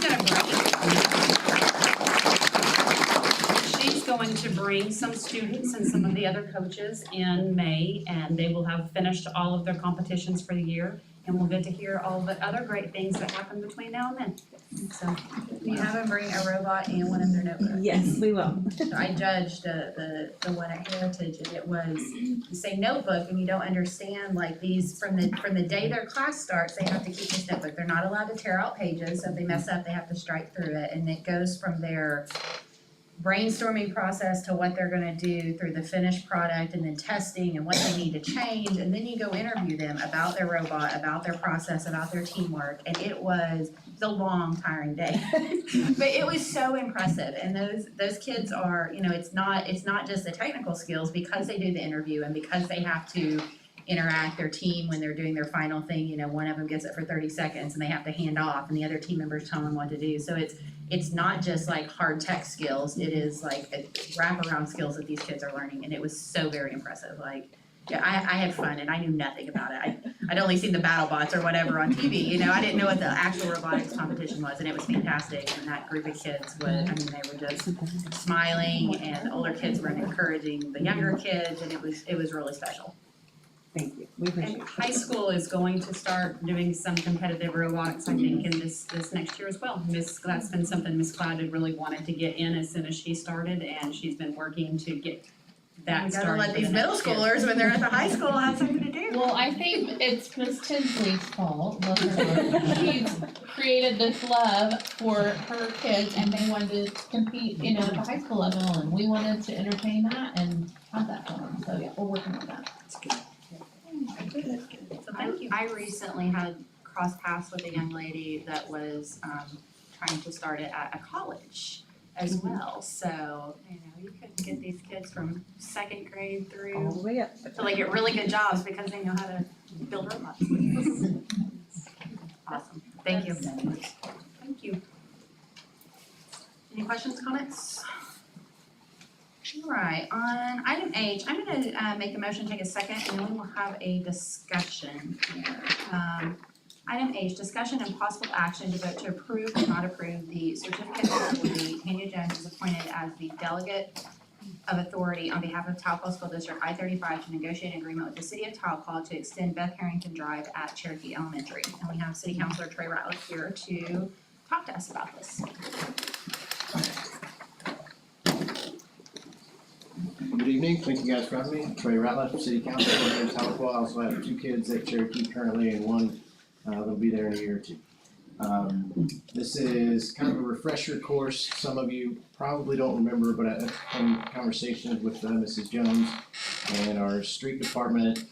going to bring some students and some of the other coaches in May, and they will have finished all of their competitions for the year. And we'll get to hear all the other great things that happen between now and then. So, You have them bring a robot and one of their notebooks. Yes, we will. I judged the one at Heritage, and it was, you say notebook and you don't understand, like these, from the day their class starts, they have to keep this notebook. They're not allowed to tear out pages, so if they mess up, they have to strike through it, and it goes from their brainstorming process to what they're gonna do through the finished product, and then testing and what they need to change, and then you go interview them about their robot, about their process, about their teamwork, and it was a long, tiring day. But it was so impressive, and those kids are, you know, it's not just the technical skills, because they do the interview and because they have to interact their team when they're doing their final thing, you know, one of them gets it for 30 seconds and they have to hand off and the other team members tell them what to do. So it's not just like hard tech skills, it is like wraparound skills that these kids are learning, and it was so very impressive. Like, yeah, I had fun and I knew nothing about it. I'd only seen the battle bots or whatever on TV, you know, I didn't know what the actual robotics competition was, and it was fantastic. And that group of kids they were just smiling, and the older kids were encouraging the younger kids, and it was really special. Thank you, we appreciate And it. high school is going to start doing some competitive robotics, I think, in this next year as well. That's been something Miss Cloud had really wanted to get in as soon as she started, and she's been working to get that We started. gotta let for these the middle next year. schoolers, when they're at the high school, have something to do. Well, I think it's Miss Tinsley's fault, love her. She's created this love for her kids, and they wanted to compete, you know, at the high school level, and we wanted to entertain that and have that for them. So yeah, we're working on that. So thank you. I recently had crossed paths with a young lady that was trying to start it at a college as well. So, you know, you could get these kids from second grade through way up. till they get really good jobs because they know how to build robots. Awesome. Thank you. Thank you. Any questions, comments? All right, on item H, I'm gonna make a motion, take a second, and then we will have a discussion here. Item H, discussion and possible action to vote to approve or not approve the certificate of Tanya Jones is appointed as the delegate of authority on behalf of Taupo School District I-35 to negotiate an agreement with the city of Taupo to extend Beth Harrington Drive at Cherokee Elementary. And we have City Councilor Trey Ratliff here to talk to us about this. Good evening, thank you guys for having me. Trey Ratliff, City Council, here in Tahlequah. I also have 2 kids at Cherokee currently, and one that'll be there in a year or 2. This is kind of a refresher course. Some of you probably don't remember, but I had conversations with Mrs. Jones and our street department,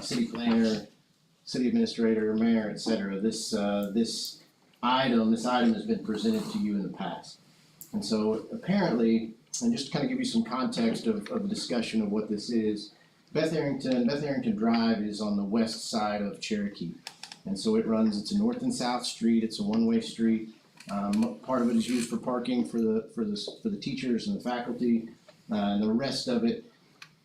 city planner, city administrator, mayor, etc. This item has been presented to you in the past. And so apparently, and just to kind of give you some context of the discussion of what this is, Beth Harrington Drive is on the west side of Cherokee. And so it runs, it's a north and south street, it's a one-way street. Part of it is used for parking for the teachers and the faculty. And the rest of it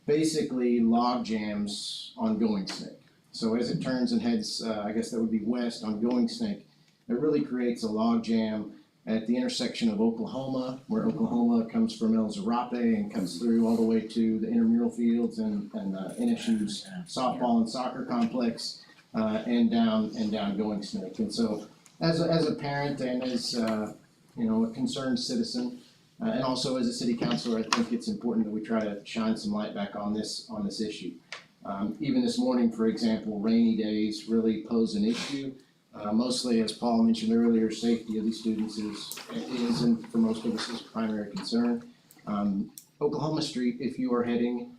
basically log jams on Going Snake. So as it turns and heads, I guess that would be west on Going Snake, it really creates a log jam at the intersection of Oklahoma, where Oklahoma comes from El Zarape and comes through all the way to the intramural fields and NSU's softball and soccer complex, and down Going Snake. And so, as a parent and as a concerned citizen, and also as a city councilor, I think it's important that we try to shine some light back on this issue. Even this morning, for example, rainy days really pose an issue. Mostly, as Paul mentioned earlier, safety of these students is and for most of us is a primary concern. Oklahoma Street, if you are heading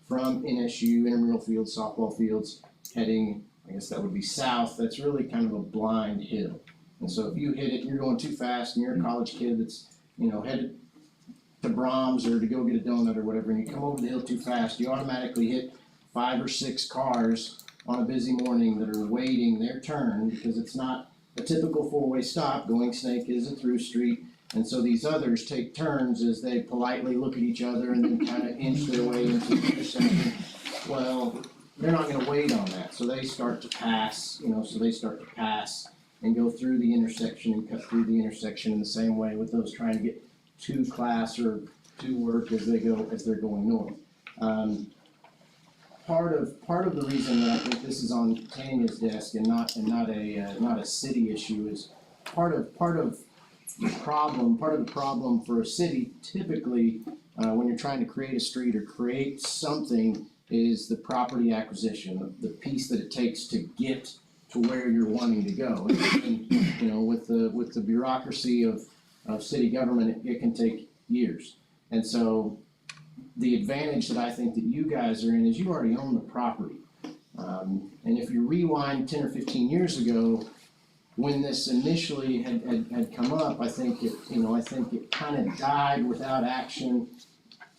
from NSU, intramural fields, softball fields, heading, I guess that would be south, that's really kind of a blind hill. And so if you hit it and you're going too fast and you're a college kid that's, headed to Brahms or to go get a donut or whatever, and you come over the hill too fast, you automatically hit 5 or 6 cars on a busy morning that are waiting their turn, because it's not a typical 4-way stop. Going Snake is a through street, and so these others take turns as they politely look at each other and then kind of inch their way into the intersection. Well, they're not going to wait on that, so they start to pass, and go through the intersection and cut through the intersection in the same way with those trying to get to class or to work as they're going north. Part of the reason that I think this is on Tanya's desk and not a city issue is part of the problem for a city typically, when you're trying to create a street or create something, is the property acquisition, the piece that it takes to get to where you're wanting to go. And you know, with the bureaucracy of city government, it can take years. And so the advantage that I think that you guys are in is you already own the property. And if you rewind 10 or 15 years ago, when this initially had come up, I think it kind of died without action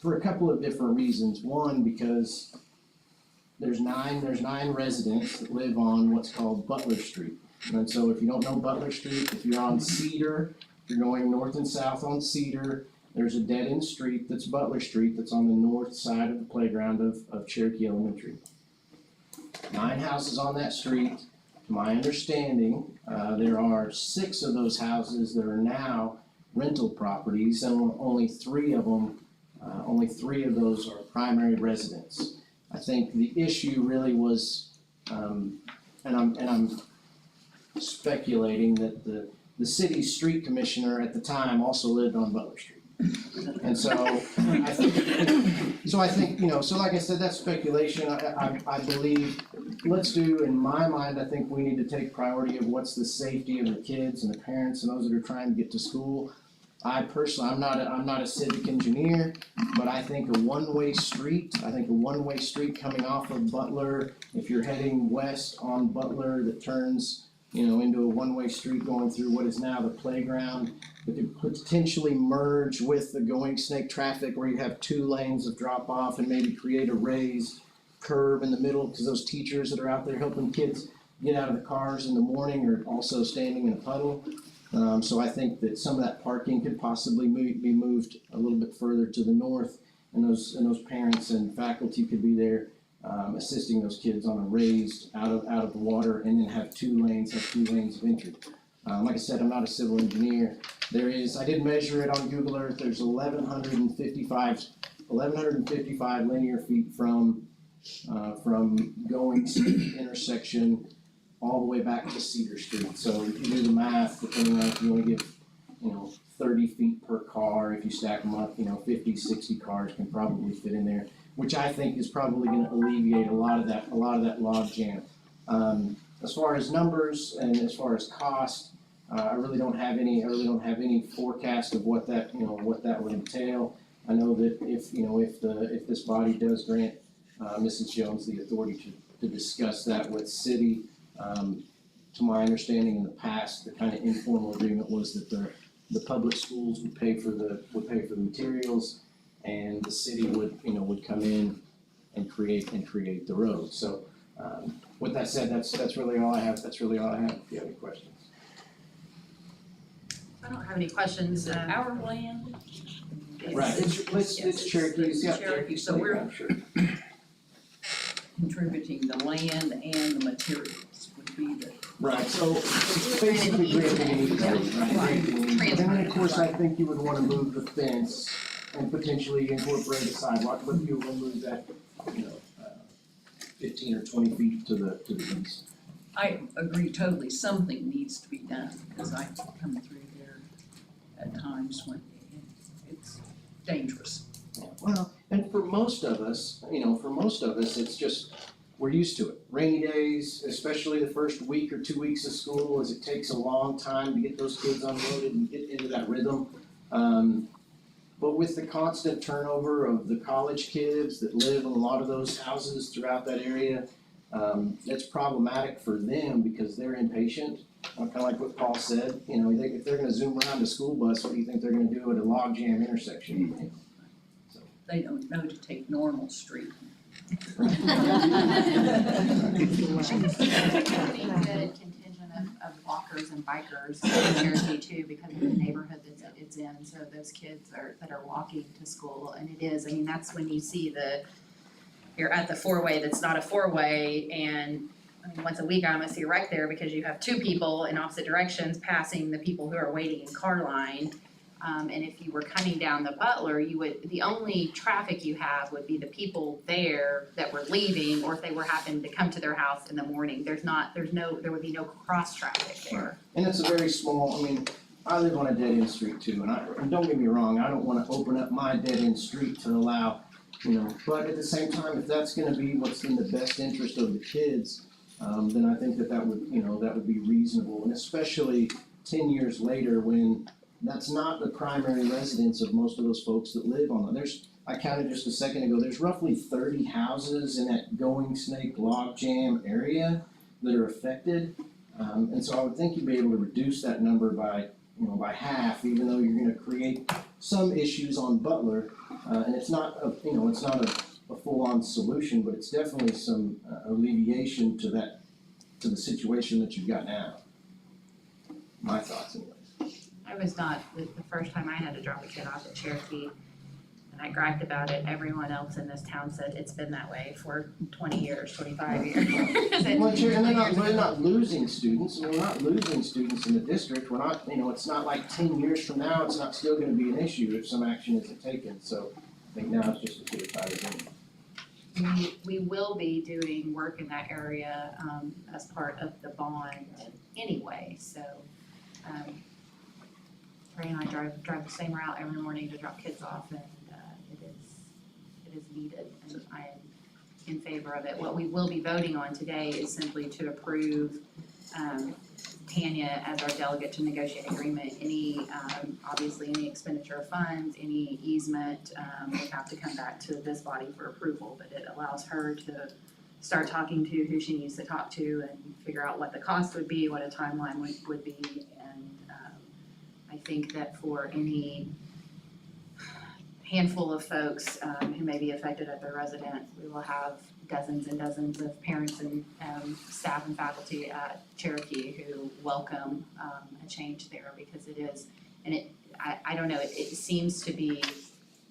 for a couple of different reasons. One, because there's nine residents that live on what's called Butler Street. And so if you don't know Butler Street, if you're on Cedar, you're going north and south on Cedar, there's a dead-end street that's Butler Street that's on the north side of the playground of Cherokee Elementary. 9 houses on that street. To my understanding, there are 6 of those houses that are now rental properties, and only 3 of those are primary residents. I think the issue really was, and I'm speculating that the city's street commissioner at the time also lived on Butler Street. And so I think, you know, so like I said, that's speculation. I believe, in my mind, I think we need to take priority of what's the safety of the kids and the parents and those that are trying to get to school. I personally, I'm not a civic engineer, but I think a one-way street coming off of Butler, if you're heading west on Butler that turns, you know, into a one-way street going through what is now the playground, it could potentially merge with the Going Snake traffic where you have 2 lanes of drop off and maybe create a raised curve in the middle, because those teachers that are out there helping kids get out of the cars in the morning are also standing in a puddle. So I think that some of that parking could possibly be moved a little bit further to the north, and those parents and faculty could be there assisting those kids on a raised out of the water, and then have 2 lanes of entry. Like I said, I'm not a civil engineer. I did measure it on Google Earth. There's 1,155 linear feet from Going Street intersection all the way back to Cedar Street. So you can do the math, depending on if you want to give, 30 feet per car. If you stack them up, 50, 60 cars can probably fit in there, which I think is probably going to alleviate a lot of that log jam. As far as numbers and as far as cost, I really don't have any forecast of what that would entail. I know that if this body does grant Mrs. Jones the authority to discuss that with city, to my understanding in the past, the kind of informal agreement was that the public schools would pay for the materials, and the city would come in and create the road. So with that said, that's really all I have. If you have any questions. I don't have any questions. Our land? Right, it's Cherokee's, yeah. Cherokee, so we're contributing the land and the materials would be the. Right, so it's basically granting an easement, right? Then of course, I think you would wanna move the fence and potentially incorporate a sidewalk, but you will move that, 15 or 20 feet to the east. I agree totally, something needs to be done, because I come through there at times when it's dangerous. Well, and for most of us, it's just, we're used to it. Rainy days, especially the first week or 2 weeks of school, as it takes a long time to get those kids unloaded and get into that rhythm. But with the constant turnover of the college kids that live in a lot of those houses throughout that area, it's problematic for them because they're impatient. Kind of like what Paul said, if they're gonna zoom around a school bus, what do you think they're gonna do at a log jam intersection? They don't know to take normal street. Pretty good contingent of walkers and bikers in Cherokee too, because of the neighborhood that it's in, so those kids that are walking to school, and it is, that's when you see you're at the 4-way that's not a 4-way, and once a week I almost see a wreck there because you have 2 people in opposite directions passing the people who are waiting in car line. And if you were coming down the Butler, the only traffic you have would be the people there that were leaving, or if they were happening to come to their house in the morning. There would be no cross traffic there. And it's a very small, I mean, I live on a dead-end street too, and don't get me wrong, I don't wanna open up my dead-end street to allow, but at the same time, if that's gonna be what's in the best interest of the kids, then I think that would be reasonable, and especially 10 years later when that's not the primary residence of most of those folks that live on it. I counted just a second ago, there's roughly 30 houses in that Going Snake Logjam area that are affected. And so I would think you'd be able to reduce that number by half, even though you're gonna create some issues on Butler. And it's not a full-on solution, but it's definitely some alleviation to the situation that you've got now. My thoughts anyway. I was not, the first time I had to drop a kid off at Cherokee, and I griped about it, everyone else in this town said it's been that way for 20 years, 25 years. Well, and we're not losing students, we're not losing students in the district, we're not, it's not like 10 years from now, it's not still gonna be an issue if some action isn't taken, so I think now it's just a bit of time. We will be doing work in that area, as part of the bond anyway, so, Trey and I drive the same route every morning to drop kids off, and it is needed, and I am in favor of it. What we will be voting on today is simply to approve Tanya as our delegate to negotiate agreement. Obviously any expenditure of funds, any easement, would have to come back to this body for approval, but it allows her to start talking to who she needs to talk to and figure out what the cost would be, what a timeline would be, and I think that for any handful of folks who may be affected at their residence, we will have dozens and dozens of parents and staff and faculty at Cherokee who welcome a change there, because it is, and I don't know, it seems to be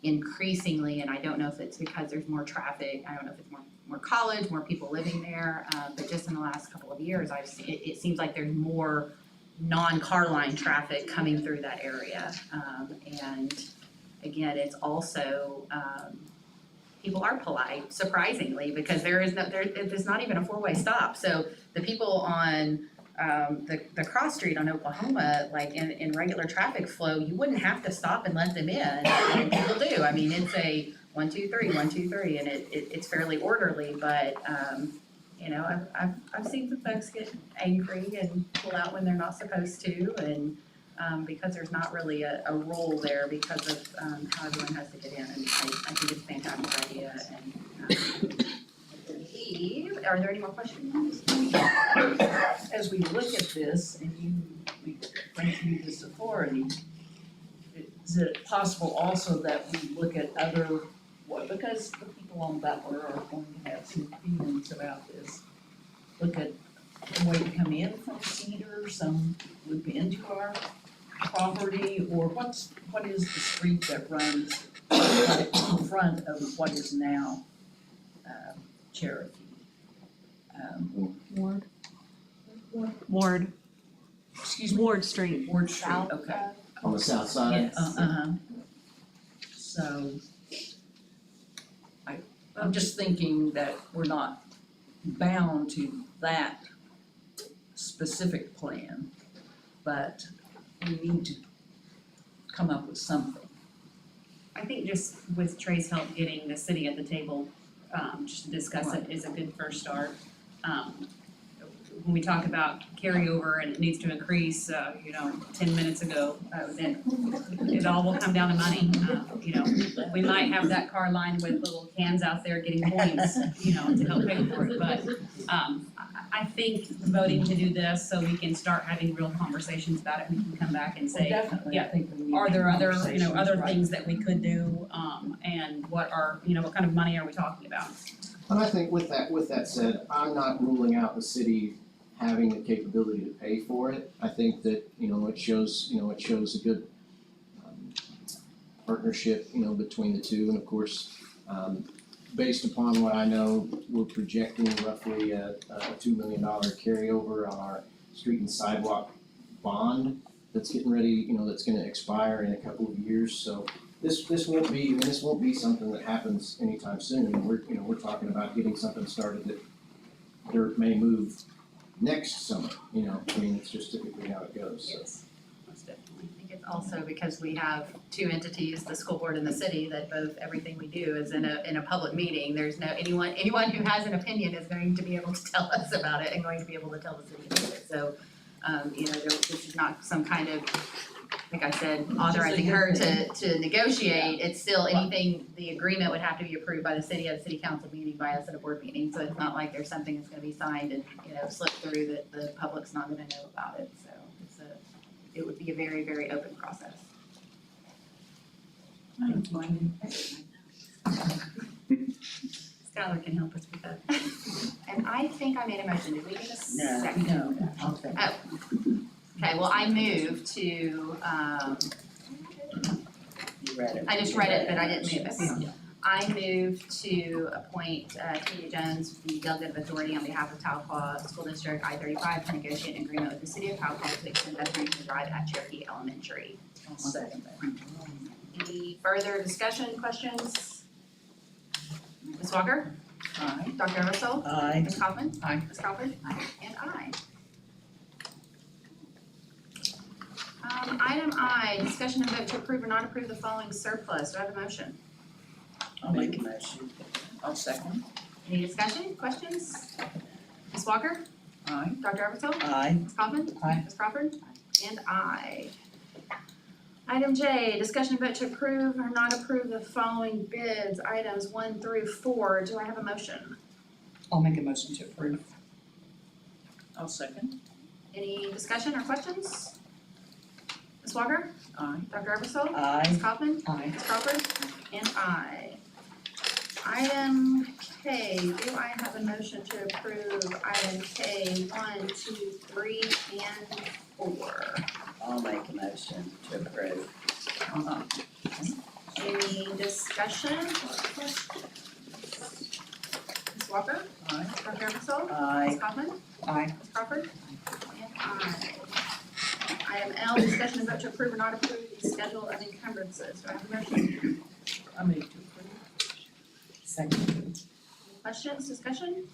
increasingly, and I don't know if it's because there's more traffic, I don't know if it's more college, more people living there, but just in the last couple of years, it seems like there's more non-car line traffic coming through that area, and again, it's also, people are polite, surprisingly, because there's not even a four-way stop. So the people on the cross street on Oklahoma, like in regular traffic flow, you wouldn't have to stop and let them in, and people do. I mean, it's a 1, 2, 3, 1, 2, 3, and it's fairly orderly, but I've seen some folks get angry and pull out when they're not supposed to, and because there's not really a rule there because of how everyone has to get in, and I think it's a fantastic idea, and are there any more questions? As we look at this and we grant you this authority, is it possible also that we look at other, because the people on Butler are going to have some feelings about this, look at a way to come in from Cedar, some loop into our property, or what is the street that runs in front of what is now Cherokee? Ward. Excuse me? Ward Street. Ward Street, okay. On the south side? Yes, so, I'm just thinking that we're not bound to that specific plan, but we need to come up with something. I think just with Trey's help, getting the city at the table, just to discuss it is a good first start. When we talk about carryover and it needs to increase, 10 minutes ago, then it all will come down to money. We might have that car line with little cans out there getting points, to help pay for it, but, I think voting to do this so we can start having real conversations about it, we can come back and say, Definitely, I think we need are there other, conversations, other right. things that we could do, and what kind of money are we talking about? And I think with that said, I'm not ruling out the city having the capability to pay for it. I think that, it shows a good partnership, between the two, and of course, based upon what I know, we're projecting roughly a $2 million carryover on our street and sidewalk bond. that's getting ready, you know, that's gonna expire in a couple of years, so this won't be something that happens anytime soon. We're talking about getting something started that dirt may move next summer, you know, I mean, it's just typically how it goes, so. Yes, most definitely. I think it's also because we have two entities, the school board and the city, that both, everything we do is in a public meeting. There's no, anyone who has an opinion is going to be able to tell us about it and going to be able to tell the city about it. So, this is not some kind of, like I said, authorizing her to negotiate. It's still anything, the agreement would have to be approved by the city at a city council meeting, by us at a board meeting. So it's not like there's something that's gonna be signed and, slip through that the public's not gonna know about it. So it would be a very, very open process. Skylar can help us with that. And I think I made a motion. Did we get a second? No. Oh. Okay, well, I move to, You read it. I just read it, but I didn't move it. I move to appoint Tina Jones, the delegate of authority on behalf of Tahlequah School District I-35 to negotiate an agreement with the city of Tahlequah to extend recreation drive at Cherokee Elementary. I'll second that. Any further discussion, questions? Ms. Walker? Aye. Dr. Eversole? Aye. Ms. Kaufman? Aye. Ms. Crawford? Aye. And aye. Item I, discussion and vote to approve or not approve the following surplus. Do I have a motion? I'll make a motion. I'll second. Any discussion, questions? Ms. Walker? Aye. Dr. Eversole? Aye. Ms. Kaufman? Aye. Ms. Crawford? And aye. Item J, discussion and vote to approve or not approve the following bids, items 1 through 4. Do I have a motion? I'll make a motion to approve. I'll second. Any discussion or questions? Ms. Walker? Aye. Dr. Eversole? Ms. Aye. Kaufman? Aye. Ms. Crawford? And aye. Item K, do I have a motion to approve item K 1, 2, 3, and 4? I'll make a motion to approve. Any discussion? Ms. Walker? Aye. Dr. Eversole? Aye. Ms. Kaufman? Aye. Ms. Crawford? And aye. Item L, discussion and vote to approve or not approve the schedule of encumbrances. Do I have a motion? I move to approve. Second. Questions, discussion?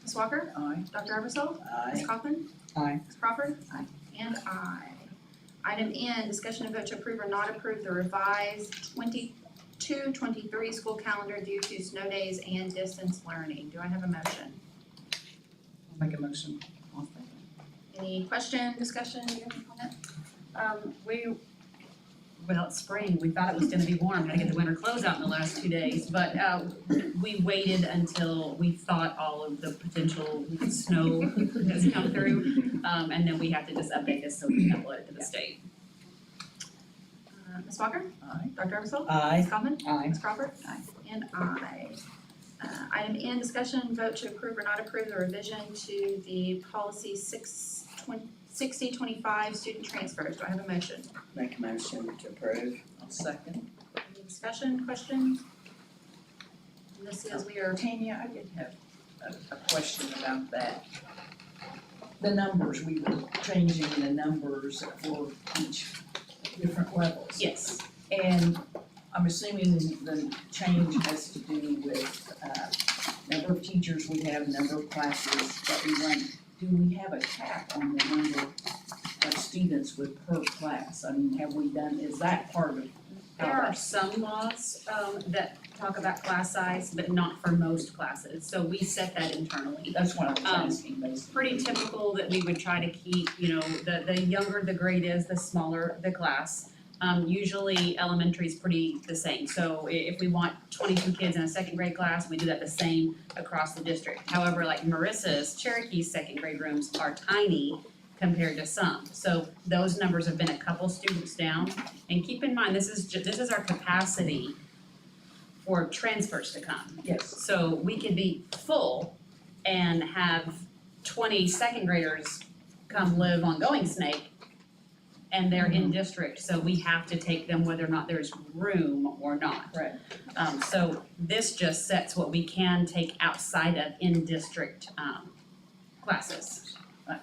Ms. Walker? Aye. Dr. Eversole? Ms. Aye. Kaufman? Aye. Ms. Crawford? Aye. And aye. Item N, discussion and vote to approve or not approve the revised 22-23 school calendar due to snow days and distance learning. Do I have a motion? I'll make a motion. I'll second. Any question, discussion, you have any comment? It's spring, we thought it was gonna be warm, had to get the winter clothes out in the last 2 days, but we waited until we thought all of the potential snow has come through, and then we have to just update this so we can upload it to the state. Ms. Walker? Aye. Dr. Eversole? Aye. Ms. Kaufman? Aye. Ms. Crawford? Aye. And aye. Item N, discussion and vote to approve or not approve the revision to the policy 6025 student transfers. Do I have a motion? Make a motion to approve. I'll second. Any discussion, questions? And this is, we are, Tanya, I did have a question about that. The numbers, we were changing the numbers for each different levels. yes, And I'm assuming the change has to do with, number of teachers we have, number of classes that we run. Do we have a cap on the number of students with per class? I mean, have we done, is that part of how There are that- some laws that talk about class size, but not for most classes, so we set that internally. That's what I was asking, basically. Pretty typical that we would try to keep, the younger the grade is, the smaller the class. Usually elementary is pretty the same, so if we want 22 kids in a second grade class, we do that the same across the district. However, like Marissa's, Cherokee's second grade rooms are tiny compared to some, so those numbers have been a couple students down. And keep in mind, this is our capacity for transfers to come. Yes. So we could be full and have 20 second graders come live on Going Snake, and they're in district, so we have to take them whether or not there's room or not. Right. So this just sets what we can take outside of in-district classes.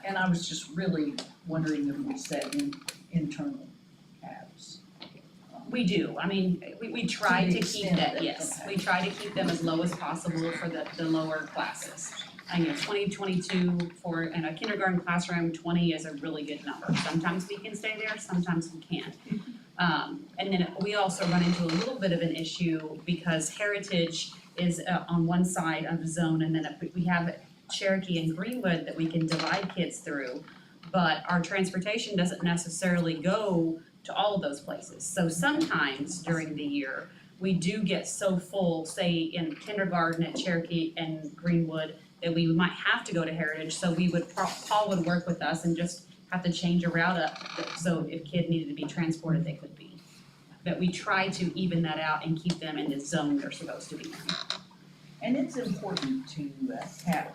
And I was just really wondering if we set in internal cabs. We do, I mean, we try To to the keep extent that, that- yes, okay. we try to keep them as low as possible for the lower classes. And 2022 for, in a kindergarten classroom, 20 is a really good number. Sometimes we can stay there, sometimes we can't. And then we also run into a little bit of an issue because Heritage is on one side of the zone, and then we have Cherokee and Greenwood that we can divide kids through. But our transportation doesn't necessarily go to all of those places. So sometimes during the year, we do get so full, say in kindergarten at Cherokee and Greenwood, that we might have to go to Heritage, so Paul would work with us and just have to change a route up, so if kid needed to be transported, they could be. But we try to even that out and keep them in the zone they're supposed to be in. And it's important to have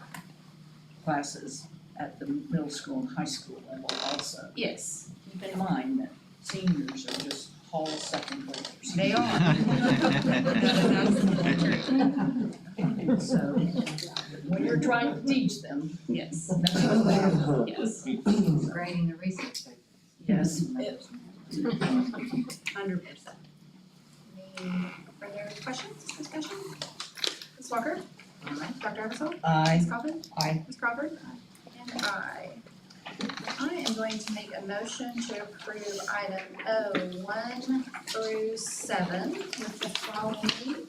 classes at the middle school and high school level also. Yes. Keep in mind that seniors are just Hall second graders. They are. So when you're trying to teach them, Yes, that's what they are. yes, Grading the research. Yes. 100%. Any further questions, discussion? Ms. Walker? Aye. Dr. Eversole? Aye. Ms. Coffin? Aye. Ms. Crawford? And aye. I am going to make a motion to approve item O 1 through 7 with the following.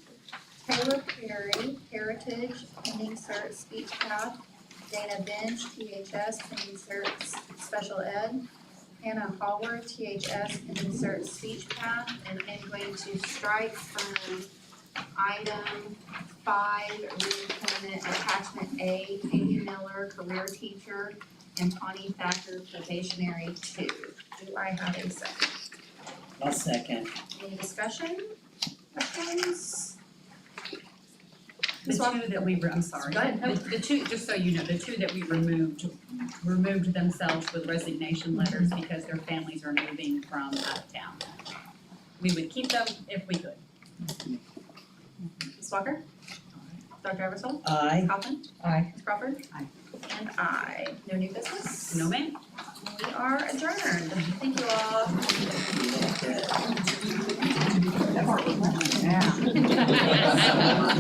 Taylor Perry, Heritage, pending cert, speech path. Dana Bench, THS, pending cert, special ed. Hannah Hallward, THS, pending cert, speech path. And I'm going to strike from item 5, reemployment, attachment A, Katie Miller, career teacher, and Tawny Thacker, probationary 2. Do I have a second? I'll second. Any discussion? Questions? The two that we, I'm sorry. Go ahead. The two, just so you know, the two that we removed themselves with resignation letters because their families are moving from out of town. We would keep them if we could. Ms. Walker? Dr. Eversole? Aye. Ms. Coffin? Aye. Ms. Crawford? Aye. And aye. No new business? No, ma'am? We are adjourned. Thank you all. Yeah.